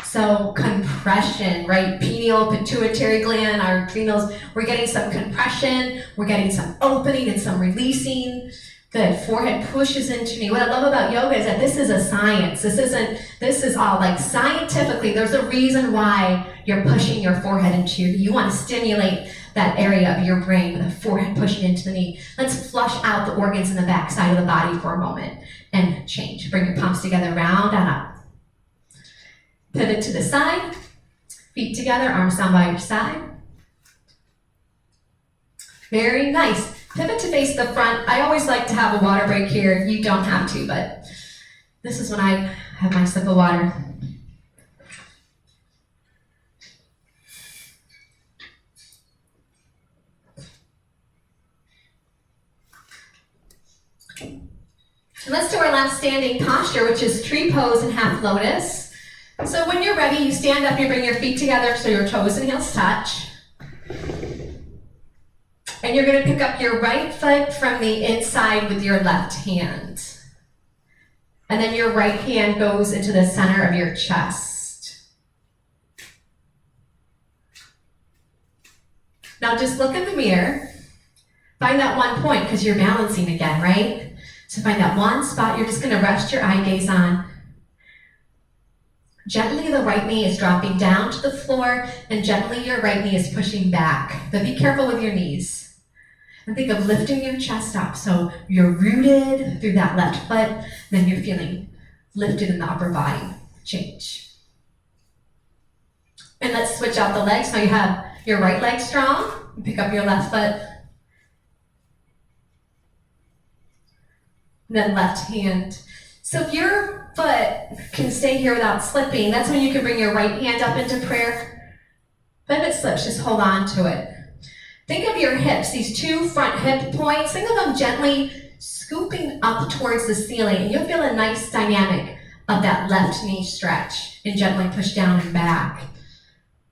So compression, right? Pineal, pituitary gland, our adrenals, we're getting some compression, we're getting some opening and some releasing. Good. Forehead pushes into knee. What I love about yoga is that this is a science. This is all like scientifically, there's a reason why you're pushing your forehead into your knee. You want to stimulate that area of your brain, the forehead pushing into the knee. Let's flush out the organs in the back side of the body for a moment and change. Bring your palms together, round and up. Pivot to the side, feet together, arms down by your side. Very nice. Pivot to face the front. I always like to have a water break here. You don't have to, but this is when I have my sip of water. And let's do our last standing posture, which is tree pose and half lotus. So when you're ready, you stand up, you bring your feet together so your toes and heels touch. And you're going to pick up your right foot from the inside with your left hand. And then your right hand goes into the center of your chest. Now just look in the mirror. Find that one point, because you're balancing again, right? So find that one spot you're just going to rest your eye gaze on. Gently, the right knee is dropping down to the floor, and gently your right knee is pushing back. But be careful with your knees. And think of lifting your chest up. So you're rooted through that left foot, then you're feeling lifted in the upper body. Change. And let's switch out the legs. Now you have your right leg strong. Pick up your left foot. And then left hand. So if your foot can stay here without slipping, that's when you can bring your right hand up into prayer. But if it slips, just hold on to it. Think of your hips, these two front hip points. Think of them gently scooping up towards the ceiling, and you'll feel a nice dynamic of that left knee stretch, and gently push down and back.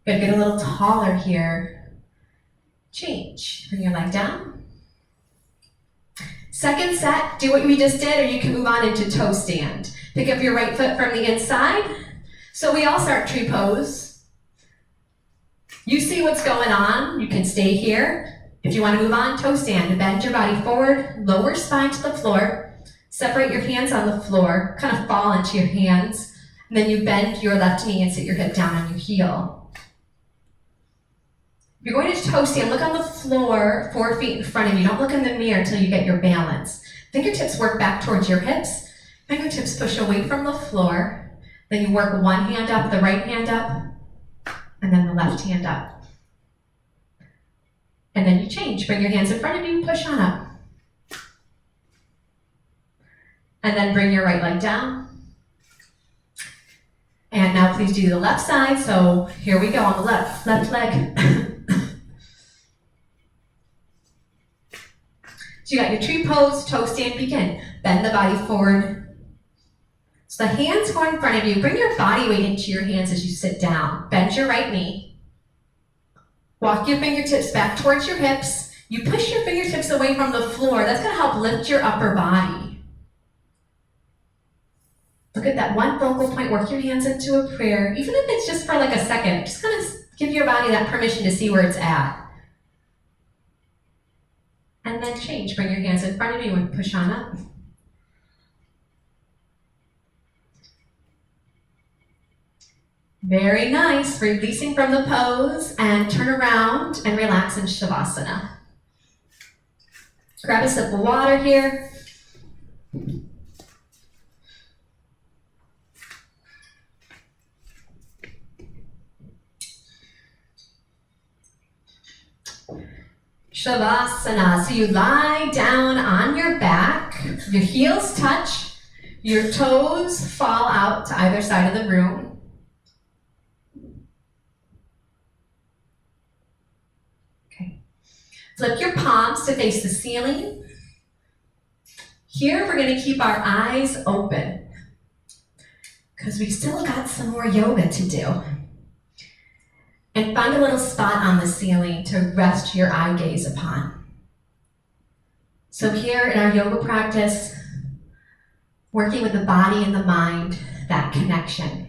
Good, get a little taller here. Change. Bring your leg down. Second set, do what we just did, or you can move on into toe stand. Pick up your right foot from the inside. So we all start tree pose. You see what's going on. You can stay here. If you want to move on, toe stand. Bend your body forward, lower spine to the floor. Separate your hands on the floor, kind of fall into your hands. And then you bend your left knee and sit your hip down on your heel. If you're going to toe stand, look on the floor, 4 feet in front of you. Don't look in the mirror until you get your balance. Fingertips work back towards your hips. Fingertips push away from the floor. Then you work one hand up, the right hand up, and then the left hand up. And then you change. Bring your hands in front of you, push on up. And then bring your right leg down. And now please do the left side. So here we go on the left leg. So you got your tree pose, toe stand, begin. Bend the body forward. So the hands go in front of you. Bring your body weight into your hands as you sit down. Bend your right knee. Walk your fingertips back towards your hips. You push your fingertips away from the floor. That's going to help lift your upper body. Look at that one focal point. Work your hands into a prayer. Even if it's just for like a second, just kind of give your body that permission to see where it's at. And then change. Bring your hands in front of you and push on up. Very nice. Releasing from the pose and turn around and relax in Shavasana. Grab a sip of water here. Shavasana. So you lie down on your back, your heels touch, your toes fall out to either side of the room. Flip your palms to face the ceiling. Here, we're going to keep our eyes open because we still got some more yoga to do. And find a little spot on the ceiling to rest your eye gaze upon. So here in our yoga practice, working with the body and the mind, that connection.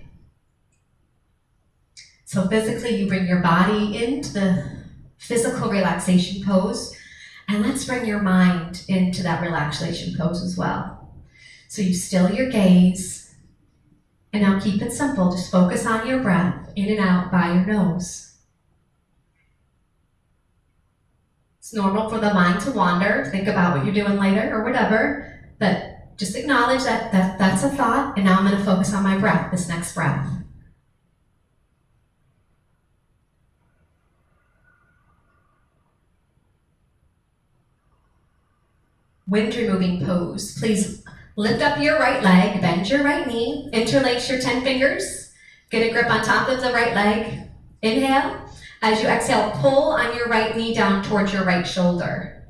So physically, you bring your body into the physical relaxation pose, And let's bring your mind into that relaxation pose as well. So you still your gaze, and now keep it simple. Just focus on your breath in and out by your nose. It's normal for the mind to wander, think about what you're doing later or whatever, but just acknowledge that that's a thought, and now I'm going to focus on my breath, this next breath. Wind removing pose. Please lift up your right leg, bend your right knee, interlace your 10 fingers, get a grip on top of the right leg. Inhale. As you exhale, pull on your right knee down towards your right shoulder.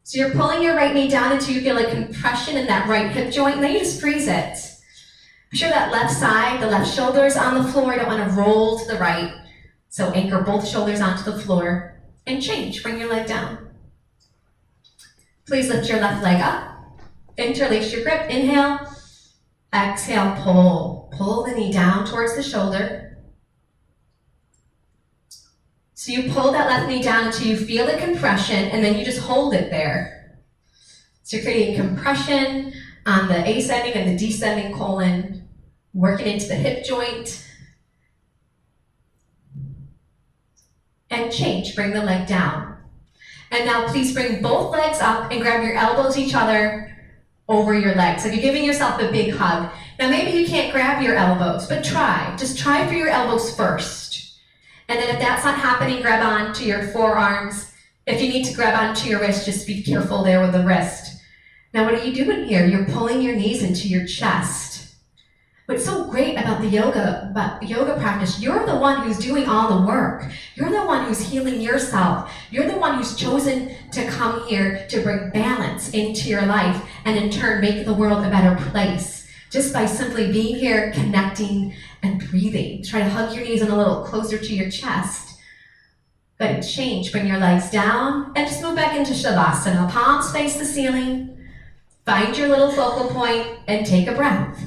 So you're pulling your right knee down until you feel a compression in that right hip joint, and then you just freeze it. Be sure that left side, the left shoulder is on the floor. You don't want to roll to the right. So anchor both shoulders onto the floor and change. Bring your leg down. Please lift your left leg up. Interlace your grip. Inhale. Exhale, pull. Pull the knee down towards the shoulder. So you pull that left knee down until you feel the compression, and then you just hold it there. So you're creating compression on the ascending and the descending colon, working into the hip joint. And change. Bring the leg down. And now please bring both legs up and grab your elbows each other over your legs. So you're giving yourself a big hug. Now maybe you can't grab your elbows, but try. Just try for your elbows first. And then if that's not happening, grab onto your forearms. If you need to grab onto your wrist, just be careful there with the wrist. Now what are you doing here? You're pulling your knees into your chest. What's so great about the yoga practice, you're the one who's doing all the work. You're the one who's healing yourself. You're the one who's chosen to come here to bring balance into your life and in turn make the world a better place. Just by simply being here, connecting and breathing. Try to hug your knees in a little closer to your chest. Good, change, bring your legs down and just move back into Shavasana. Palms face the ceiling. Find your little focal point and take a breath.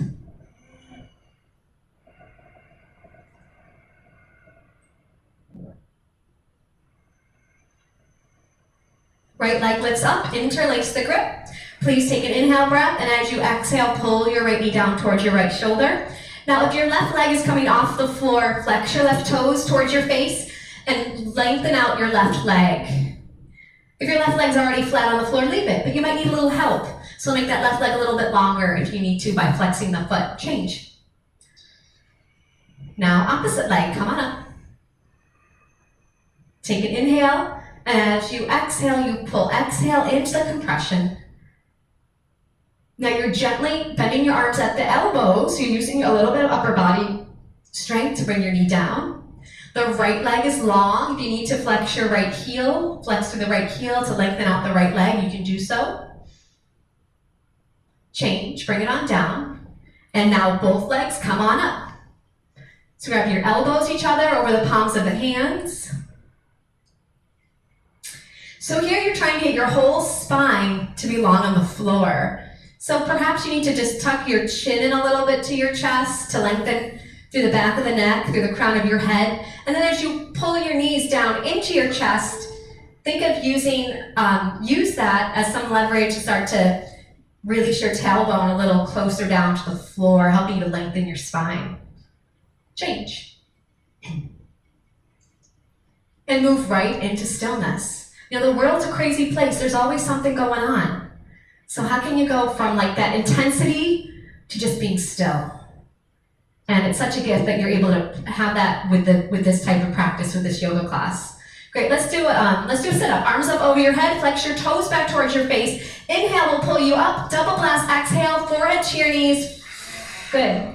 Right leg lifts up, interlace the grip. Please take an inhale breath, and as you exhale, pull your right knee down towards your right shoulder. Now, if your left leg is coming off the floor, flex your left toes towards your face and lengthen out your left leg. If your left leg's already flat on the floor, leave it, but you might need a little help. So make that left leg a little bit longer if you need to by flexing the foot. Change. Now, opposite leg, come on up. Take an inhale. And as you exhale, you pull. Exhale into the compression. Now you're gently bending your arms at the elbows. You're using a little bit of upper body strength to bring your knee down. The right leg is long. If you need to flex your right heel, flex through the right heel to lengthen out the right leg, you can do so. Change, bring it on down. And now both legs come on up. So grab your elbows each other over the palms of the hands. So here you're trying to get your whole spine to belong on the floor. So perhaps you need to just tuck your chin in a little bit to your chest to lengthen through the back of the neck, through the crown of your head. And then as you pull your knees down into your chest, think of use that as some leverage to start to release your tailbone a little closer down to the floor, helping you to lengthen your spine. Change. And move right into stillness. You know, the world's a crazy place. There's always something going on. So how can you go from like that intensity to just being still? And it's such a gift that you're able to have that with this type of practice, with this yoga class. Great, let's do a sit-up. Arms up over your head, flex your toes back towards your face. Inhale will pull you up, double blast, exhale, forehead to your knees. Good.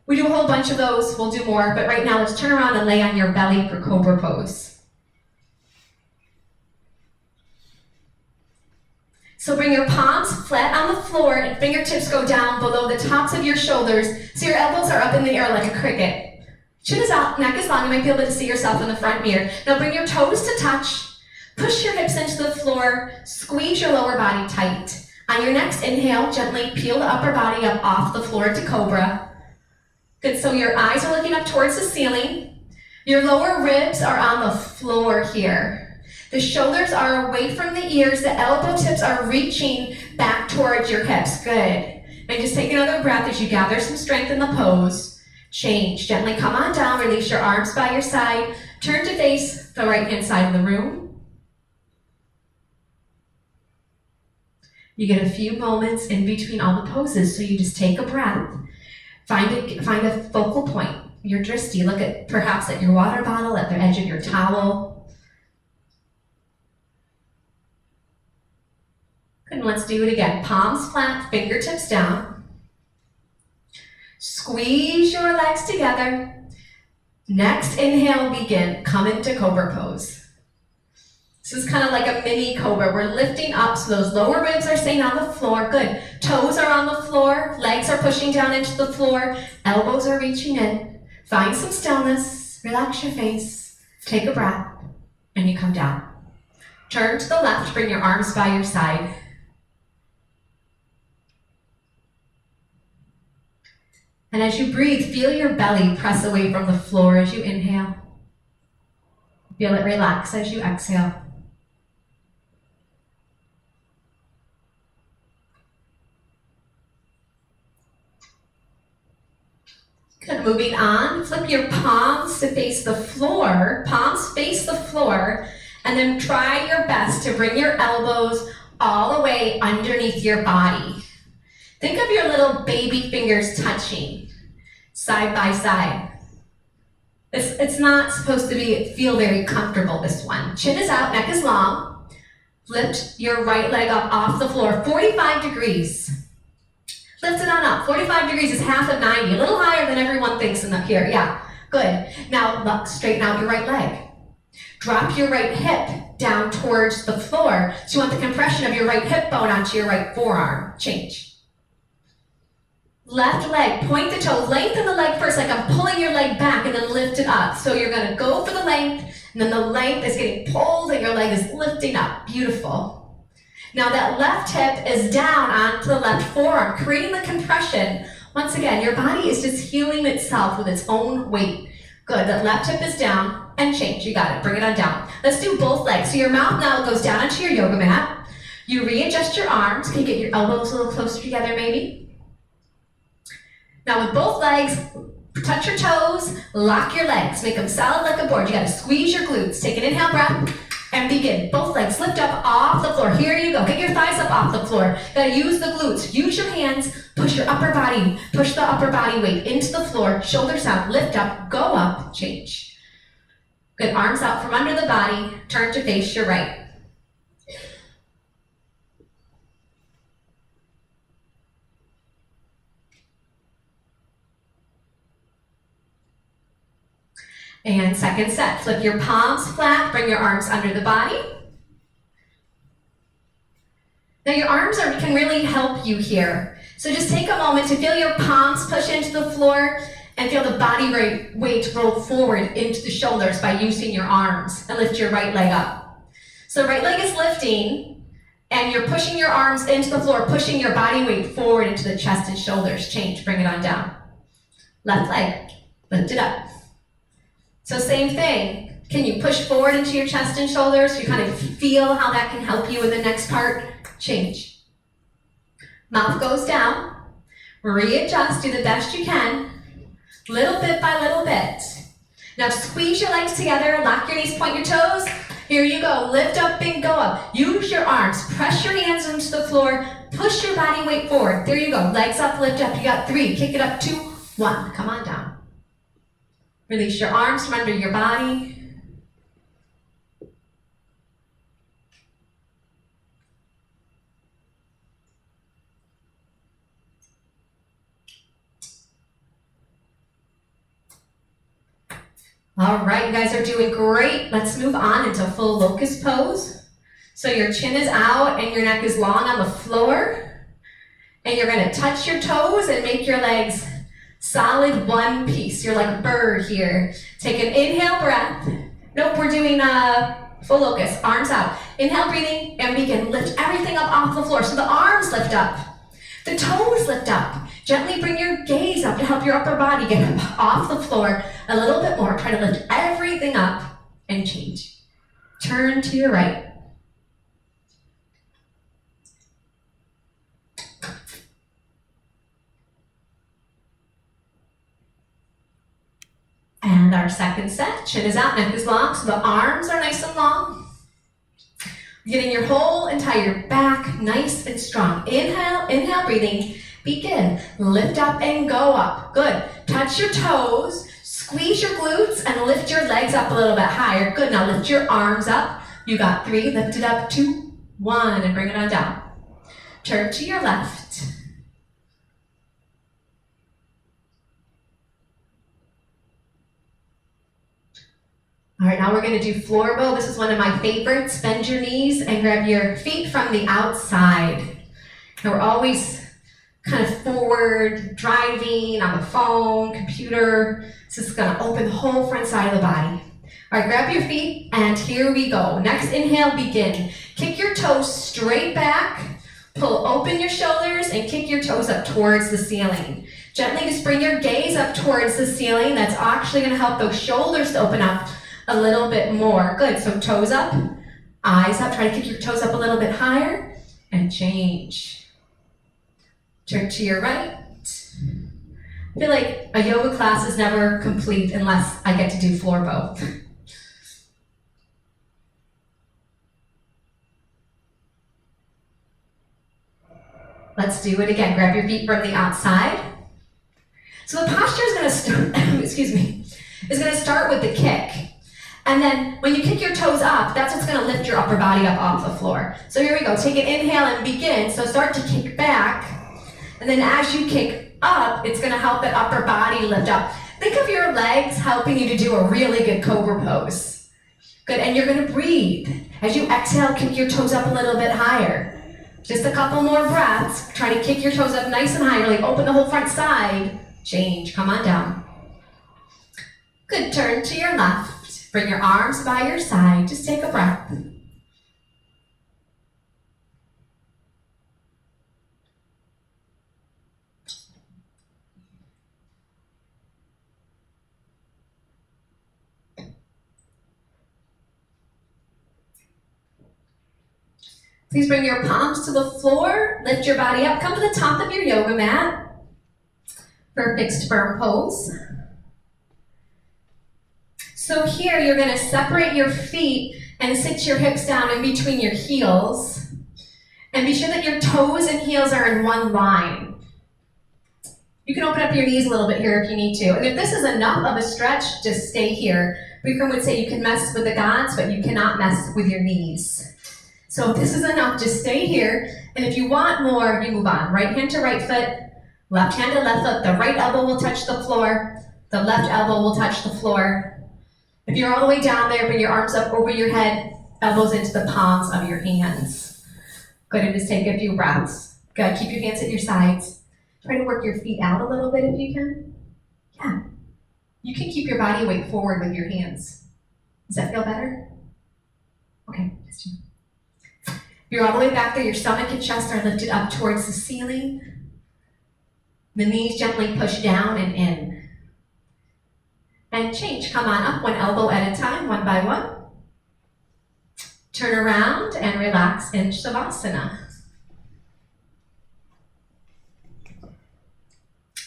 We do a whole bunch of those, we'll do more, but right now let's turn around and lay on your belly for cobra pose. So bring your palms flat on the floor and fingertips go down below the tops of your shoulders so your elbows are up in the air like a cricket. Chin is out, neck is long, you might be able to see yourself in the front mirror. Now bring your toes to touch, push your hips into the floor, squeeze your lower body tight. On your next inhale, gently peel the upper body up off the floor to cobra. Good, so your eyes are looking up towards the ceiling. Your lower ribs are on the floor here. The shoulders are away from the ears. The elbow tips are reaching back towards your hips. Good. And just take another breath as you gather some strength in the pose. Change. Gently come on down. Release your arms by your side. Turn to face the right-hand side of the room. You get a few moments in between all the poses, so you just take a breath. Find a focal point. Your drishti. Look at perhaps at your water bottle, at the edge of your towel. Good, and let's do it again. Palms flat, fingertips down. Squeeze your legs together. Next inhale, begin. Come into cobra pose. This is kind of like a mini cobra. We're lifting up, so those lower ribs are staying on the floor. Good. Toes are on the floor. Legs are pushing down into the floor. Elbows are reaching in. Find some stillness. Relax your face. Take a breath. And you come down. Turn to the left. Bring your arms by your side. And as you breathe, feel your belly press away from the floor as you inhale. Feel it relax as you exhale. Good, moving on, flip your palms to face the floor, palms face the floor, and then try your best to bring your elbows all the way underneath your body. Think of your little baby fingers touching, side by side. It's not supposed to feel very comfortable, this one. Chin is out, neck is long. Lift your right leg up off the floor, 45 degrees. Lift it on up. 45 degrees is half of 90, a little higher than everyone thinks in up here. Yeah, good. Now look, straighten out your right leg. Drop your right hip down towards the floor. So you want the compression of your right hip bone onto your right forearm. Change. Left leg, point the toe, lengthen the leg first, like I'm pulling your leg back, and then lift it up. So you're gonna go for the length, and then the length is getting pulled, and your leg is lifting up. Beautiful. Now that left hip is down onto the left forearm, creating the compression. Once again, your body is just healing itself with its own weight. Good, that left hip is down, and change. You got it, bring it on down. Let's do both legs. So your mouth now goes down onto your yoga mat. You readjust your arms. Can you get your elbows a little closer together maybe? Now with both legs, touch your toes, lock your legs, make them solid like a board. You gotta squeeze your glutes. Take an inhale breath. And begin. Both legs lift up off the floor. Here you go. Get your thighs up off the floor. Gotta use the glutes. Use your hands. Push your upper body. Push the upper body weight into the floor. Shoulders down. Lift up. Go up. Change. Good. Arms out from under the body. Turn to face your right. And second set, flip your palms flat, bring your arms under the body. Now your arms can really help you here. So just take a moment to feel your palms push into the floor and feel the body weight roll forward into the shoulders by using your arms, and lift your right leg up. So right leg is lifting and you're pushing your arms into the floor, pushing your body weight forward into the chest and shoulders. Change, bring it on down. Left leg, lift it up. So same thing, can you push forward into your chest and shoulders? You kind of feel how that can help you in the next part. Change. Mouth goes down, readjust, do the best you can, little bit by little bit. Now squeeze your legs together, lock your knees, point your toes. Here you go, lift up and go up. Use your arms, press your hands into the floor, push your body weight forward. There you go, legs up, lift up. You got 3, kick it up, 2, 1, come on down. Release your arms from under your body. All right, you guys are doing great. Let's move on into full locust pose. So your chin is out and your neck is long on the floor. And you're gonna touch your toes and make your legs solid one piece. You're like a bird here. Take an inhale breath. Nope, we're doing full locust, arms out. Inhale, breathing, and begin. Lift everything up off the floor. So the arms lift up. The toes lift up. Gently bring your gaze up to help your upper body get off the floor a little bit more. Try to lift everything up and change. Turn to your right. And our second set, chin is out, neck is long, so the arms are nice and long. Getting your whole entire back nice and strong. Inhale, breathing. Begin. Lift up and go up. Good. Touch your toes, squeeze your glutes, and lift your legs up a little bit higher. Good. Now lift your arms up. You got 3. Lift it up. 2, 1, and bring it on down. Turn to your left. All right, now we're going to do floor bow. This is one of my favorites. Bend your knees and grab your feet from the outside. And we're always kind of forward, driving on the phone, computer. So it's going to open the whole front side of the body. All right, grab your feet, and here we go. Next inhale, begin. Kick your toes straight back. Pull open your shoulders and kick your toes up towards the ceiling. Gently just bring your gaze up towards the ceiling. That's actually going to help those shoulders to open up a little bit more. Good, so toes up, eyes up. Try to kick your toes up a little bit higher and change. Turn to your right. I feel like a yoga class is never complete unless I get to do floor bow. Let's do it again. Grab your feet from the outside. So the posture is going to start, is going to start with the kick. And then when you kick your toes up, that's what's going to lift your upper body up off the floor. So here we go. Take an inhale and begin. So start to kick back. And then as you kick up, it's going to help that upper body lift up. Think of your legs helping you to do a really good cobra pose. Good. And you're going to breathe. As you exhale, kick your toes up a little bit higher. Just a couple more breaths. Try to kick your toes up nice and high. Really open the whole front side. Change. Come on down. Good. Turn to your left. Bring your arms by your side. Just take a breath. Please bring your palms to the floor. Lift your body up. Come to the top of your yoga mat for a fixed firm pose. So here you're going to separate your feet and sit your hips down in between your heels. And be sure that your toes and heels are in one line. You can open up your knees a little bit here if you need to. And if this is enough of a stretch, just stay here. Bikram would say you can mess with the gods, but you cannot mess with your knees. So if this is enough, just stay here. And if you want more, you move on. Right hand to right foot, left hand to left foot. The right elbow will touch the floor. The left elbow will touch the floor. If you're all the way down there, bring your arms up over your head, elbows into the palms of your hands. Good, and just take a few breaths. Good, keep your hands at your sides. Try to work your feet out a little bit if you can. Yeah. You can keep your body weight forward with your hands. Does that feel better? Okay, just do. If you're all the way back there, your stomach and chest are lifted up towards the ceiling. The knees gently push down and in. And change. Come on up, one elbow at a time, one by one. Turn around and relax in Shavasana.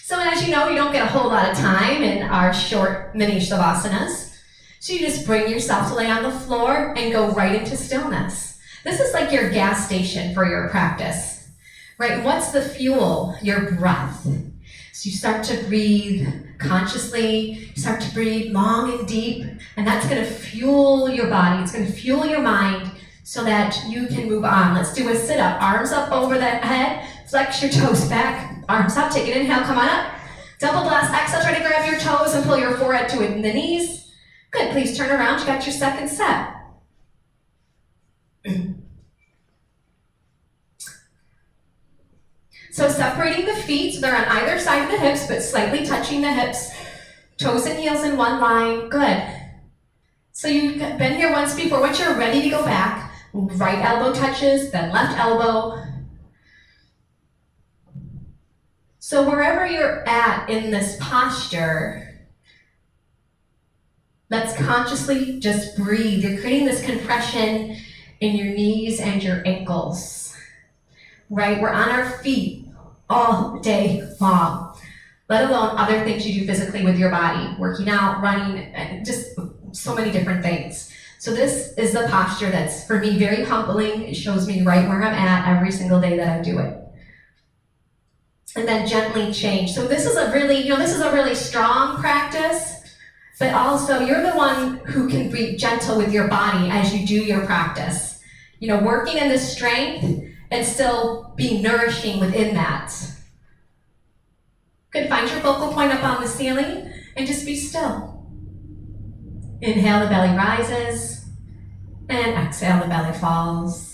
So as you know, you don't get a whole lot of time in our short mini Shavasanas. So you just bring yourself to lay on the floor and go right into stillness. This is like your gas station for your practice, right? What's the fuel? Your breath. So you start to breathe consciously, you start to breathe long and deep, and that's going to fuel your body. It's going to fuel your mind so that you can move on. Let's do a sit-up. Arms up over the head, flex your toes back, arms up, take an inhale, come on up. Double blast, exhale, try to grab your toes and pull your forehead to the knees. Good, please turn around, you got your second set. So separating the feet, so they're on either side of the hips, but slightly touching the hips. Toes and heels in one line, good. So you've been here once before. Once you're ready to go back, right elbow touches, then left elbow. So wherever you're at in this posture, let's consciously just breathe. You're creating this compression in your knees and your ankles, right? We're on our feet all day long, let alone other things you do physically with your body, working out, running, and just so many different things. So this is the posture that's, for me, very humbling. It shows me right where I'm at every single day that I do it. And then gently change. So this is a really strong practice, but also you're the one who can be gentle with your body as you do your practice. Working in the strength and still be nourishing within that. Good, find your focal point up on the ceiling and just be still. Inhale, the belly rises, and exhale, the belly falls.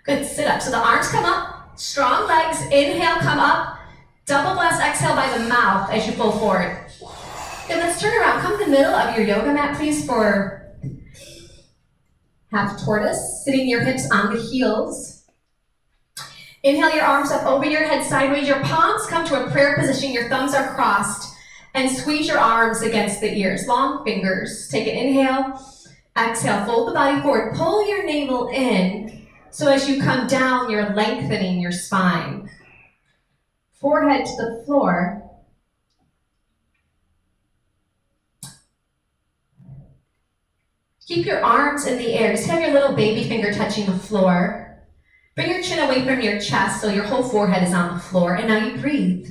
Good, sit up. So the arms come up, strong legs, inhale, come up, double blast, exhale by the mouth as you pull forward. Good, let's turn around. Come to the middle of your yoga mat, please, for half tortoise, sitting your hips on the heels. Inhale your arms up over your head sideways. Your palms come to a prayer position. Your thumbs are crossed. And squeeze your arms against the ears. Long fingers. Take an inhale. Exhale. Fold the body forward. Pull your navel in. So as you come down, you're lengthening your spine. Forehead to the floor. Keep your arms in the air. Just have your little baby finger touching the floor. Bring your chin away from your chest so your whole forehead is on the floor. And now you breathe.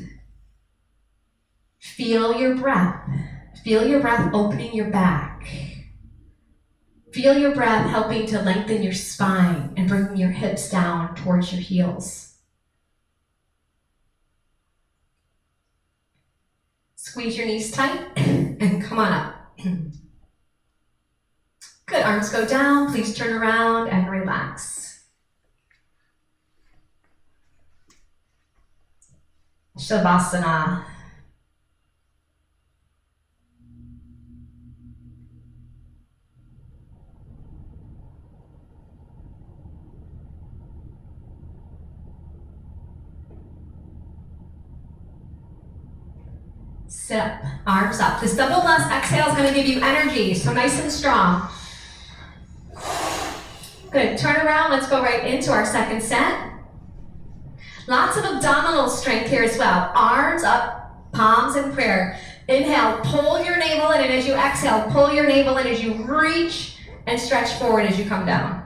Feel your breath. Feel your breath opening your back. Feel your breath helping to lengthen your spine and bring your hips down towards your heels. Squeeze your knees tight and come on up. Good, arms go down. Please turn around and relax. Shavasana. Sit up, arms up. This double blast exhale is going to give you energy, so nice and strong. Good, turn around, let's go right into our second set. Lots of abdominal strength here as well. Arms up, palms in prayer. Inhale, pull your navel in, and as you exhale, pull your navel in as you reach and stretch forward as you come down.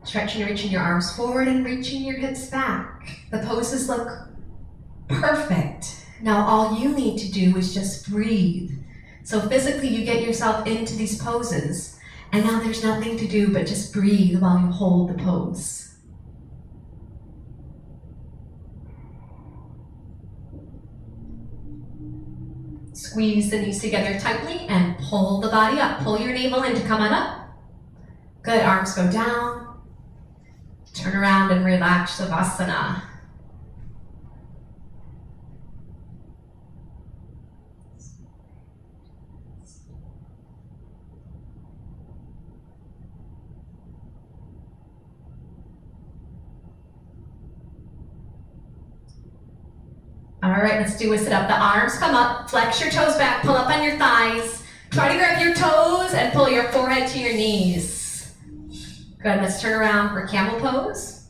Stretching and reaching your arms forward and reaching your hips back. The poses look perfect. Now all you need to do is just breathe. So physically you get yourself into these poses, and now there's nothing to do but just breathe while you hold the pose. Squeeze the knees together tightly and pull the body up. Pull your navel in to come on up. Good, arms go down. Turn around and relax, Shavasana. All right, let's do a sit up. The arms come up, flex your toes back, pull up on your thighs. Try to grab your toes and pull your forehead to your knees. Good, let's turn around for camel pose.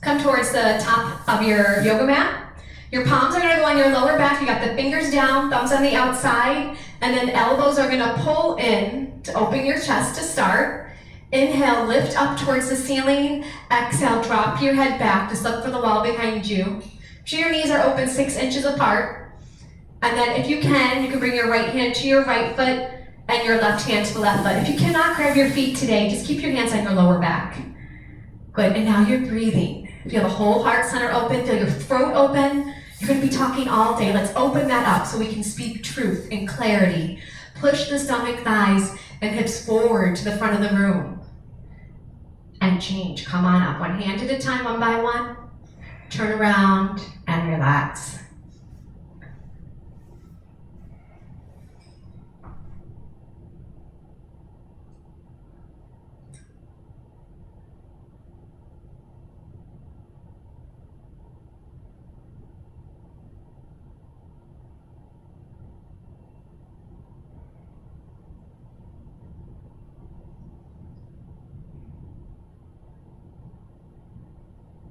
Come towards the top of your yoga mat. Your palms are gonna go on your lower back. You got the fingers down, thumbs on the outside, and then elbows are gonna pull in to open your chest to start. Inhale, lift up towards the ceiling. Exhale, drop your head back. Just look for the wall behind you. Make sure your knees are open 6 inches apart. And then if you can bring your right hand to your right foot and your left hand to the left foot. If you cannot grab your feet today, just keep your hands on your lower back. Good, and now you're breathing. Feel the whole heart center open, feel your throat open. You're gonna be talking all day. Let's open that up so we can speak truth and clarity. Push the stomach, thighs, and hips forward to the front of the room. And change. Come on up. One hand at a time, one by one. Turn around and relax.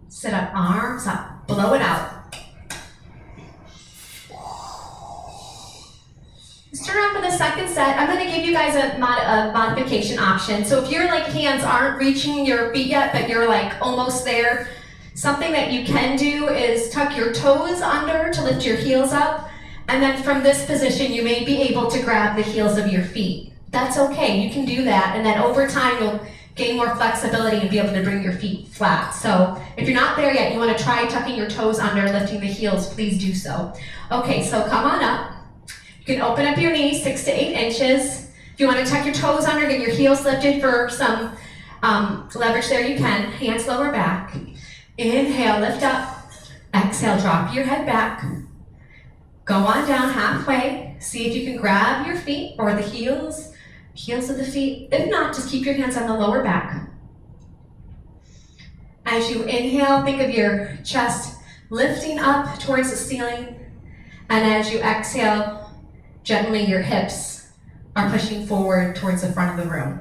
Sit up, arms up, blow it out. Let's turn around for the second set. I'm going to give you guys a modification option. So if your hands aren't reaching your feet yet, but you're almost there, something that you can do is tuck your toes under to lift your heels up. And then from this position, you may be able to grab the heels of your feet. That's okay, you can do that. And then over time, you'll gain more flexibility and be able to bring your feet flat. So if you're not there yet, you want to try tucking your toes under, lifting the heels, please do so. Okay, so come on up. You can open up your knees 6 to 8 inches. If you want to tuck your toes under, get your heels lifted for some leverage there, you can. Hands lower back. Inhale, lift up. Exhale, drop your head back. Go on down halfway. See if you can grab your feet or the heels of the feet. If not, just keep your hands on the lower back. As you inhale, think of your chest lifting up towards the ceiling. And as you exhale, gently your hips are pushing forward towards the front of the room.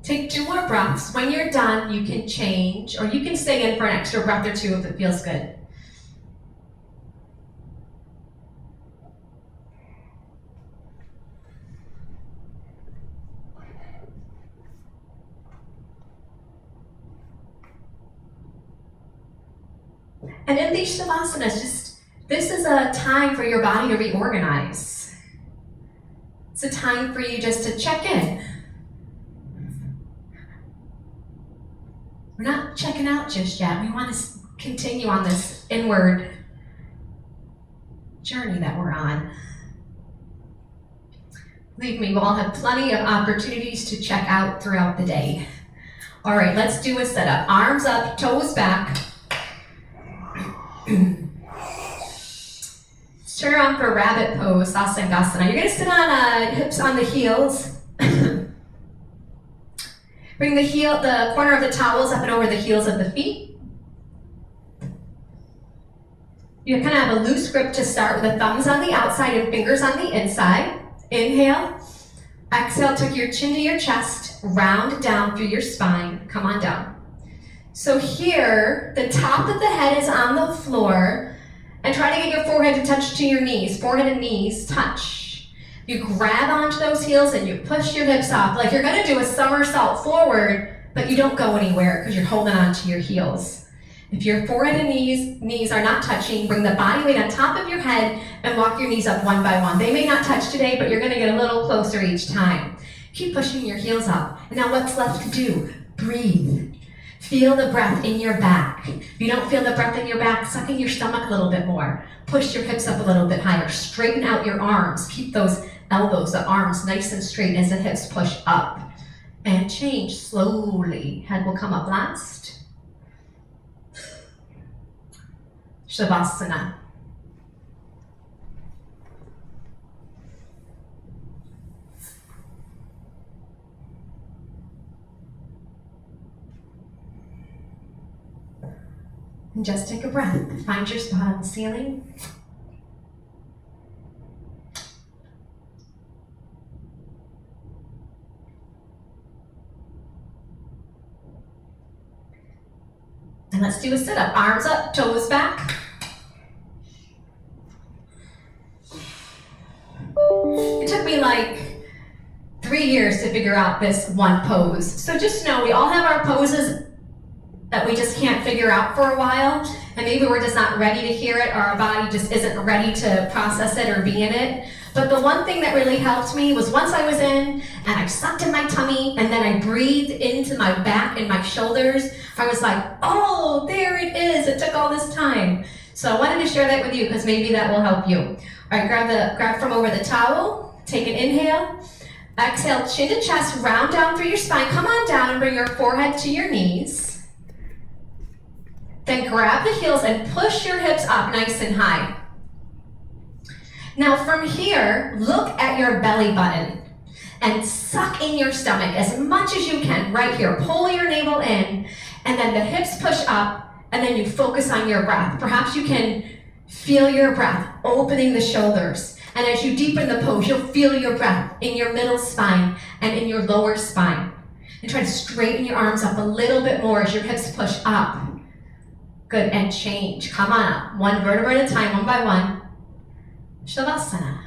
Take 2 more breaths. When you're done, you can change, or you can stay in for an extra breath or 2 if it feels good. And in these Savasanas, this is a time for your body to reorganize. It's a time for you just to check in. We're not checking out just yet. We want to continue on this inward journey that we're on. Believe me, we'll all have plenty of opportunities to check out throughout the day. All right, let's do a setup. Arms up, toes back. Turn around for rabbit pose, Sasangasana. You're going to sit on hips on the heels. Bring the corner of the towels up and over the heels of the feet. You kind of have a loose grip to start with the thumbs on the outside and fingers on the inside. Inhale. Exhale, tuck your chin to your chest, round down through your spine. Come on down. So here, the top of the head is on the floor, and try to get your forehead to touch to your knees. Forehead and knees touch. You grab onto those heels and you push your hips up like you're going to do a somersault forward, but you don't go anywhere because you're holding onto your heels. If your forehead and knees are not touching, bring the body weight on top of your head and walk your knees up one by one. They may not touch today, but you're going to get a little closer each time. Keep pushing your heels up. And now what's left to do? Breathe. Feel the breath in your back. If you don't feel the breath in your back, suck in your stomach a little bit more. Push your hips up a little bit higher. Straighten out your arms. Keep those elbows, the arms nice and straight as the hips push up. And change slowly. Head will come up last. Shavasana. And just take a breath. Find your spot on the ceiling. And let's do a sit-up. Arms up, toes back. It took me like 3 years to figure out this one pose. So just know we all have our poses that we just can't figure out for a while, and maybe we're just not ready to hear it, or our body just isn't ready to process it or be in it. But the one thing that really helped me was once I was in, and I sucked in my tummy, and then I breathed into my back and my shoulders, I was like, oh, there it is. It took all this time. So I wanted to share that with you because maybe that will help you. All right, grab from over the towel, take an inhale, Exhale, chin to chest, round down through your spine. Come on down and bring your forehead to your knees. Then grab the heels and push your hips up nice and high. Now from here, look at your belly button and suck in your stomach as much as you can right here. Pull your navel in, and then the hips push up, and then you focus on your breath. Perhaps you can feel your breath opening the shoulders. And as you deepen the pose, you'll feel your breath in your middle spine and in your lower spine. And try to straighten your arms up a little bit more as your hips push up. Good, and change. Come on up. One vertebra at a time, one by one. Shavasana.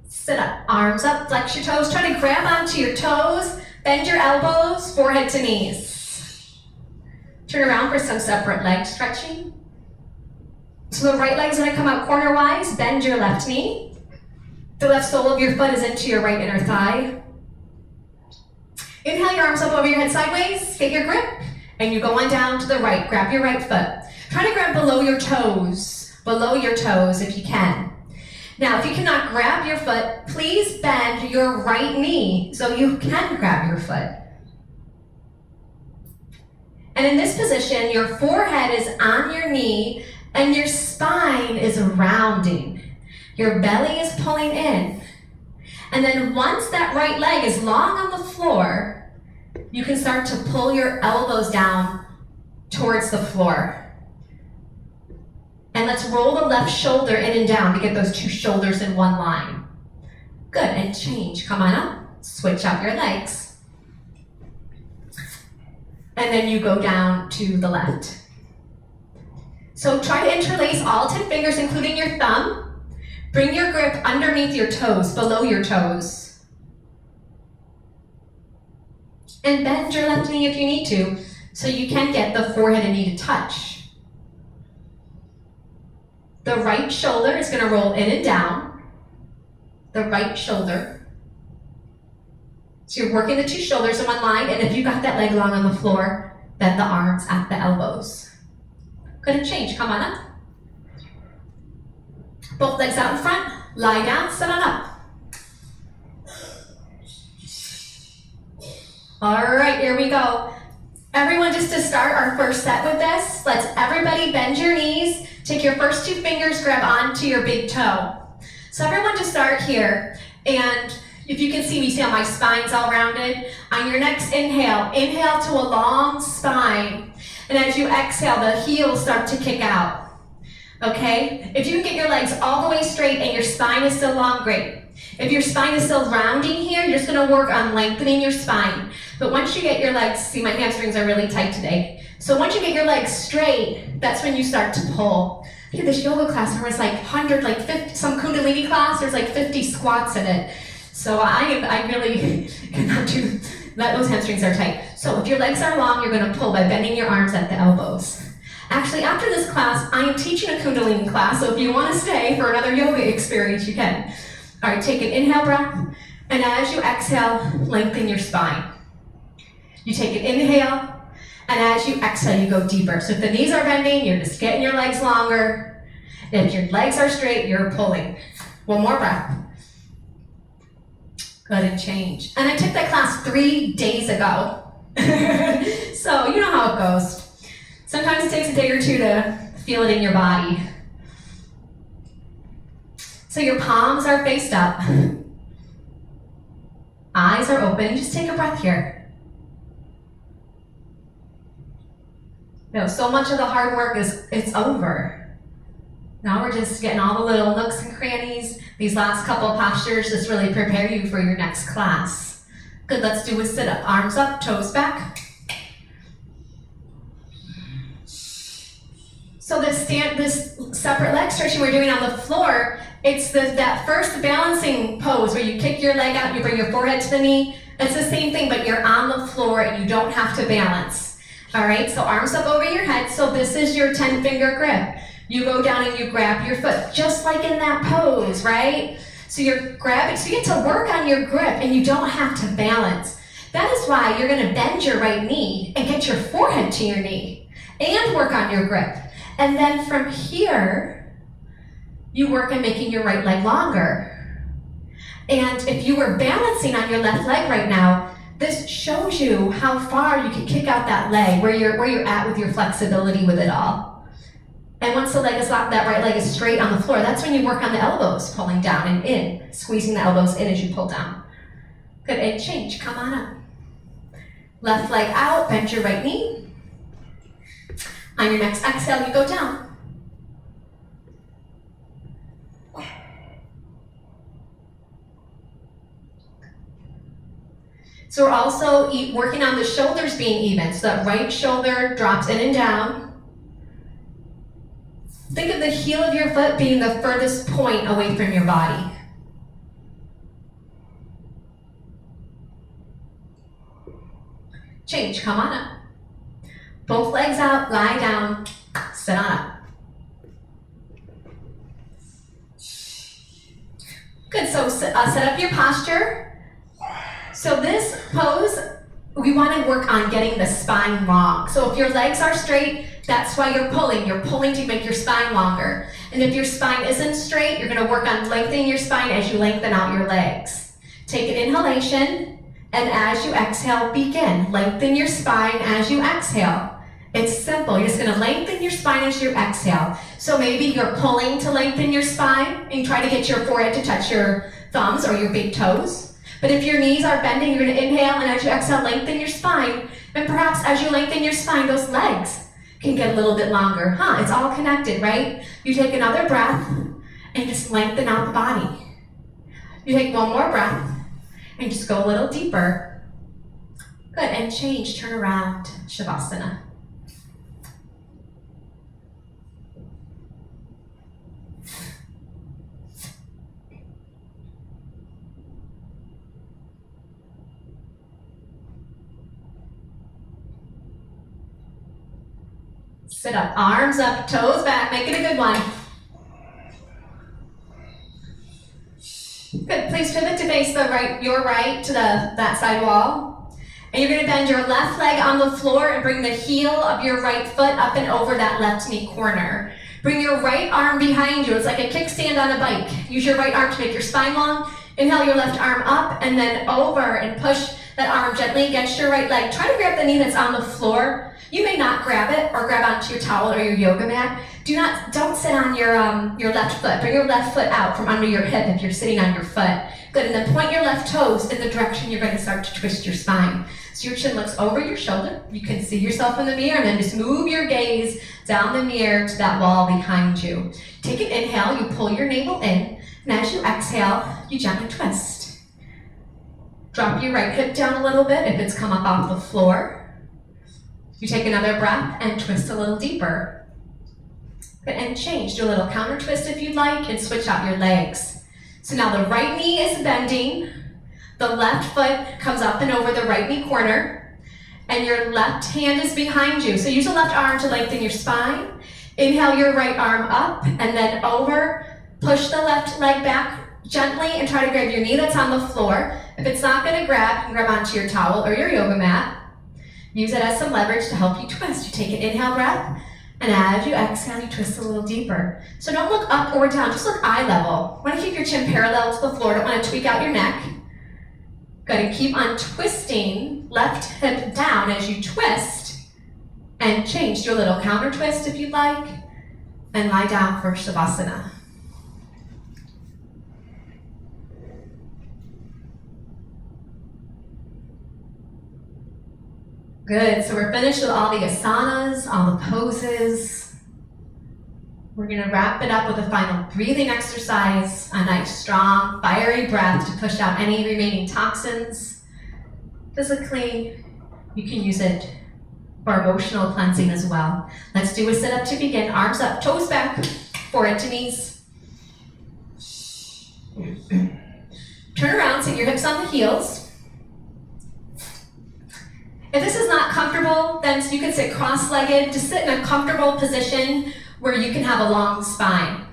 Sit up, arms up, flex your toes. Try to grab onto your toes, bend your elbows, forehead to knees. Turn around for some separate leg stretching. So the right leg's gonna come out corner-wise, bend your left knee. The left sole of your foot is into your right inner thigh. Inhale your arms up over your head sideways, get your grip, and you go on down to the right. Grab your right foot. Try to grab below your toes if you can. Now, if you cannot grab your foot, please bend your right knee so you can grab your foot. And in this position, your forehead is on your knee and your spine is rounding. Your belly is pulling in. And then once that right leg is long on the floor, you can start to pull your elbows down towards the floor. And let's roll the left shoulder in and down to get those two shoulders in one line. Good, and change. Come on up, switch out your legs. And then you go down to the left. So try to interlace all 10 fingers, including your thumb. Bring your grip underneath your toes, below your toes. And bend your left knee if you need to, so you can get the forehead and knee to touch. The right shoulder is going to roll in and down. The right shoulder. So you're working the two shoulders in one line, and if you got that leg long on the floor, bend the arms at the elbows. Good, and change. Come on up. Both legs out in front. Lie down, sit on up. All right, here we go. Everyone, just to start our first set with this, let's everybody bend your knees. Take your first two fingers, grab onto your big toe. So everyone just start here. And if you can see me, see how my spine's all rounded? On your next inhale, inhale to a long spine. And as you exhale, the heels start to kick out. Okay? If you can get your legs all the way straight and your spine is still long, great. If your spine is still rounding here, you're just gonna work on lengthening your spine. But once you get your legs, see my hamstrings are really tight today. So once you get your legs straight, that's when you start to pull. I did this yoga class where it's like 100, like 50, some Kundalini class, there's like 50 squats in it. So I really cannot do that, those hamstrings are tight. So if your legs are long, you're gonna pull by bending your arms at the elbows. Actually, after this class, I am teaching a Kundalini class, so if you wanna stay for another yoga experience, you can. All right, take an inhale breath, and as you exhale, lengthen your spine. You take an inhale, and as you exhale, you go deeper. So if the knees are bending, you're just getting your legs longer. If your legs are straight, you're pulling. One more breath. Good, and change. And I took that class 3 days ago. So you know how it goes. Sometimes it takes a day or two to feel it in your body. So your palms are faced up. Eyes are open. Just take a breath here. So much of the hard work it's over. Now we're just getting all the little nooks and crannies. These last couple postures just really prepare you for your next class. Good, let's do a sit up. Arms up, toes back. So this separate leg stretching we're doing on the floor, it's that first balancing pose where you kick your leg out, you bring your forehead to the knee. It's the same thing, but you're on the floor and you don't have to balance. All right, so arms up over your head. So this is your 10-finger grip. You go down and you grab your foot, just like in that pose, right? So you're grabbing, so you get to work on your grip and you don't have to balance. That is why you're gonna bend your right knee and get your forehead to your knee and work on your grip. And then from here, you work on making your right leg longer. And if you were balancing on your left leg right now, this shows you how far you can kick out that leg, where you're at with your flexibility with it all. And once the leg is locked, that right leg is straight on the floor, that's when you work on the elbows, pulling down and in, squeezing the elbows in as you pull down. Good, and change, come on up. Left leg out, bend your right knee. On your next exhale, you go down. So we're also working on the shoulders being even, so that right shoulder drops in and down. Think of the heel of your foot being the furthest point away from your body. Change, come on up. Both legs out, lie down, sit on up. Good, so set up your posture. So this pose, we want to work on getting the spine long. So if your legs are straight, that's why you're pulling. You're pulling to make your spine longer. And if your spine isn't straight, you're going to work on lengthening your spine as you lengthen out your legs. Take an inhalation, and as you exhale, begin. Lengthen your spine as you exhale. It's simple. You're just going to lengthen your spine as you exhale. So maybe you're pulling to lengthen your spine and try to get your forehead to touch your thumbs or your big toes. But if your knees are bending, you're going to inhale, and as you exhale, lengthen your spine. And perhaps as you lengthen your spine, those legs can get a little bit longer. It's all connected, right? You take another breath and just lengthen out the body. You take one more breath and just go a little deeper. Good, and change, turn around, Shavasana. Sit up, arms up, toes back, make it a good one. Good, please pivot to face your right to that side wall. And you're gonna bend your left leg on the floor and bring the heel of your right foot up and over that left knee corner. Bring your right arm behind you, it's like a kickstand on a bike. Use your right arm to make your spine long. Inhale your left arm up and then over and push that arm gently against your right leg. Try to grab the knee that's on the floor. You may not grab it or grab onto your towel or your yoga mat. Don't sit on your left foot. Bring your left foot out from under your hip if you're sitting on your foot. Good, and then point your left toes in the direction you're going to start to twist your spine. So your chin looks over your shoulder. You can see yourself in the mirror, and then just move your gaze down the mirror to that wall behind you. Take an inhale, you pull your navel in, and as you exhale, you gently twist. Drop your right hip down a little bit if it's come up off the floor. You take another breath and twist a little deeper. And change, do a little counter twist if you'd like, and switch out your legs. So now the right knee is bending, the left foot comes up and over the right knee corner, and your left hand is behind you. So use the left arm to lengthen your spine. Inhale your right arm up and then over, push the left leg back gently and try to grab your knee that's on the floor. If it's not gonna grab, you can grab onto your towel or your yoga mat. Use it as some leverage to help you twist. You take an inhale breath, and as you exhale, you twist a little deeper. So don't look up or down, just look eye level. You want to keep your chin parallel to the floor, don't want to tweak out your neck. Good, and keep on twisting, left hip down as you twist, and change. Do a little counter twist if you'd like, and lie down for Shavasana. Good, so we're finished with all the asanas, all the poses. We're gonna wrap it up with a final breathing exercise, a nice strong, fiery breath to push out any remaining toxins. Physically, you can use it for emotional cleansing as well. Let's do a sit-up to begin. Arms up, toes back, forehead to knees. Turn around, sit your hips on the heels. If this is not comfortable, then you can sit cross-legged. Just sit in a comfortable position where you can have a long spine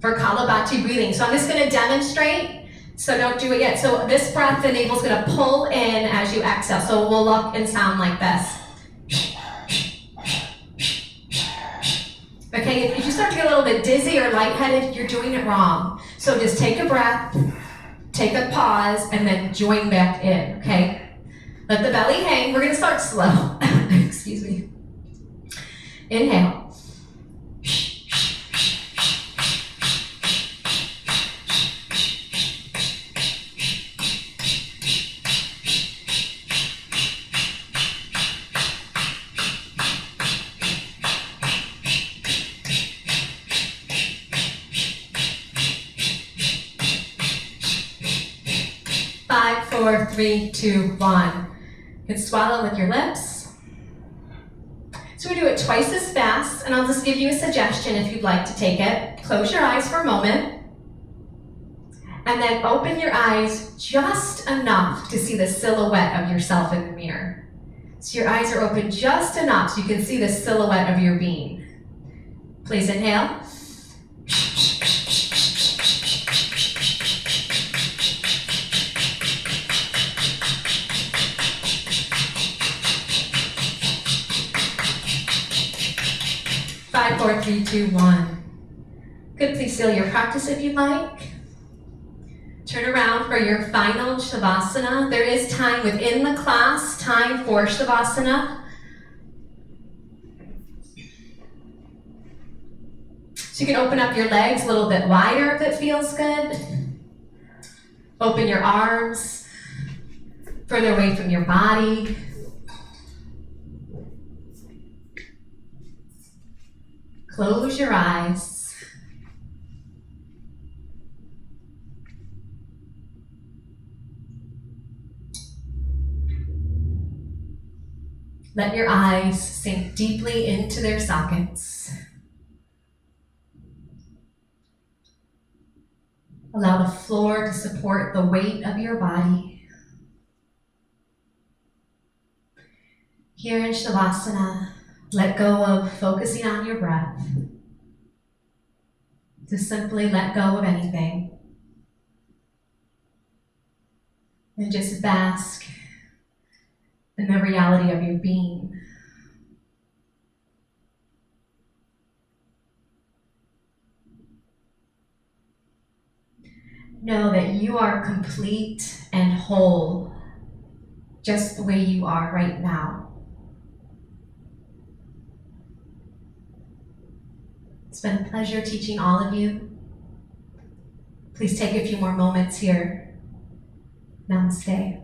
for Kapalabhati breathing. So I'm just going to demonstrate, so don't do it yet. So this breath, the navel's going to pull in as you exhale. So we'll look and sound like this. Okay, if you start to get a little bit dizzy or lightheaded, you're doing it wrong. So just take a breath, take a pause, and then join back in, okay? Let the belly hang. We're gonna start slow. Excuse me. Inhale. Five, four, three, two, one. You can swallow with your lips. So we do it twice as fast, and I'll just give you a suggestion if you'd like to take it. Close your eyes for a moment, and then open your eyes just enough to see the silhouette of yourself in the mirror. So your eyes are open just enough so you can see the silhouette of your being. Please inhale. Five, four, three, two, one. Good, please seal your practice if you'd like. Turn around for your final Shavasana. There is time within the class, time for Shavasana. So you can open up your legs a little bit wider if it feels good. Open your arms further away from your body. Close your eyes. Let your eyes sink deeply into their sockets. Allow the floor to support the weight of your body. Here in Shavasana, let go of focusing on your breath. Just simply let go of anything. And just bask in the reality of your being. Know that you are complete and whole, just the way you are right now. It's been a pleasure teaching all of you. Please take a few more moments here. Namaste.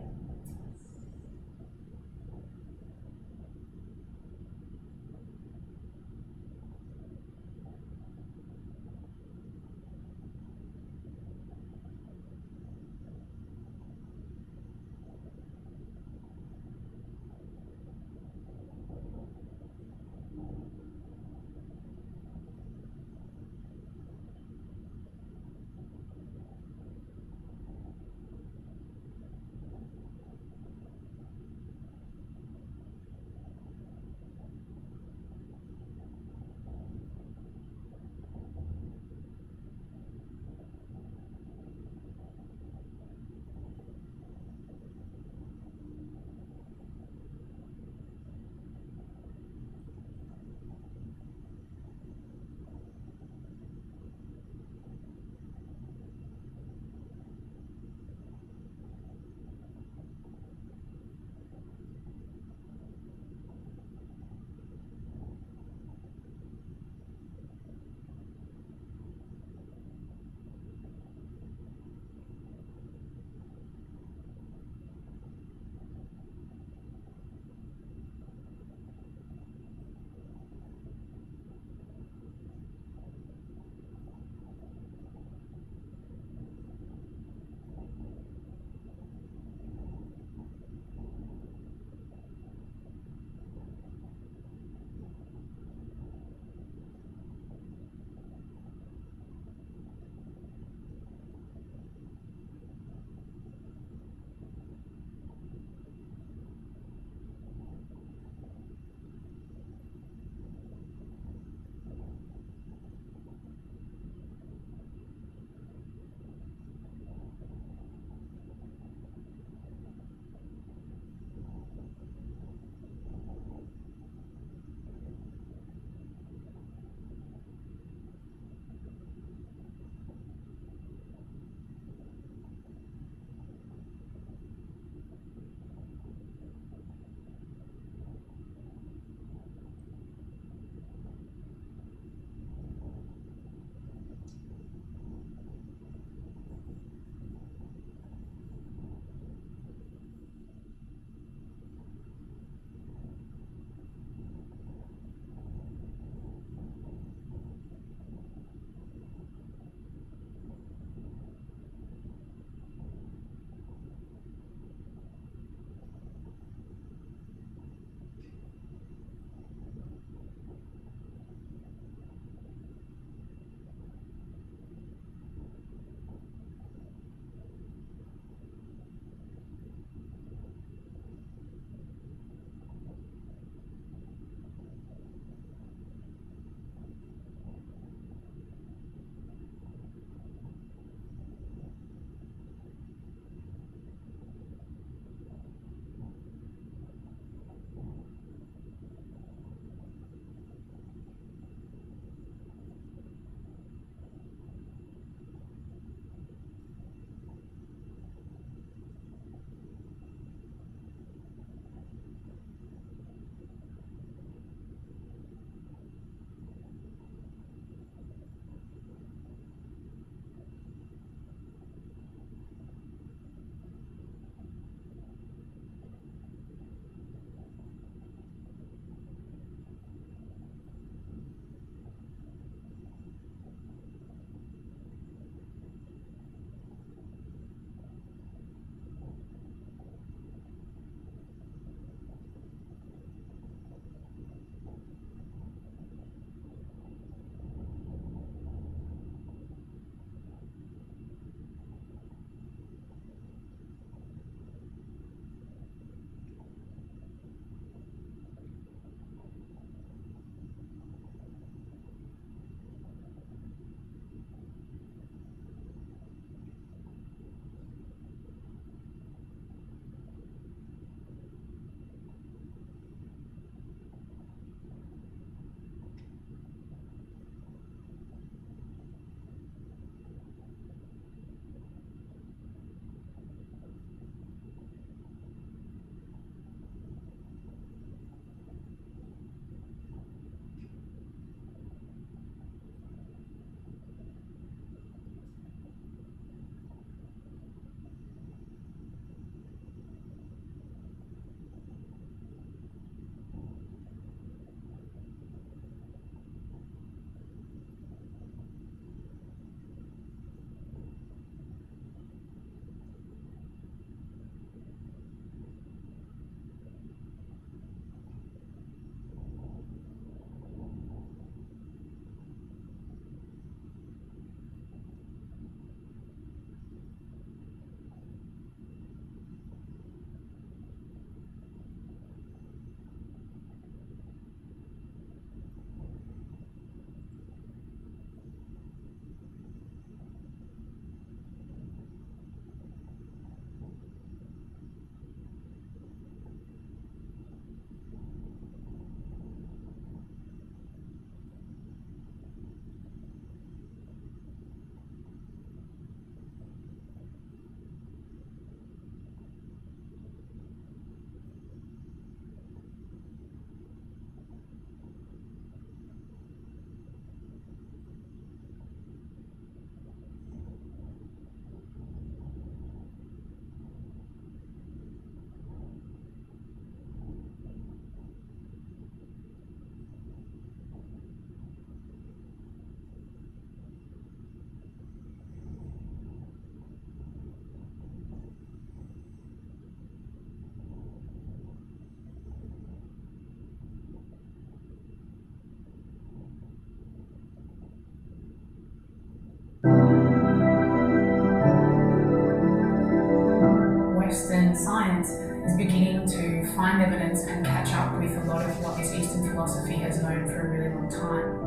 science is beginning to find evidence and catch up with a lot of what this Eastern philosophy has known for a really long time.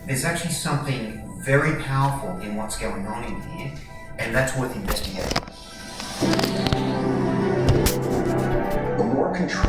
There's actually something very powerful in what's going on in here, and that's worth investigating. The more control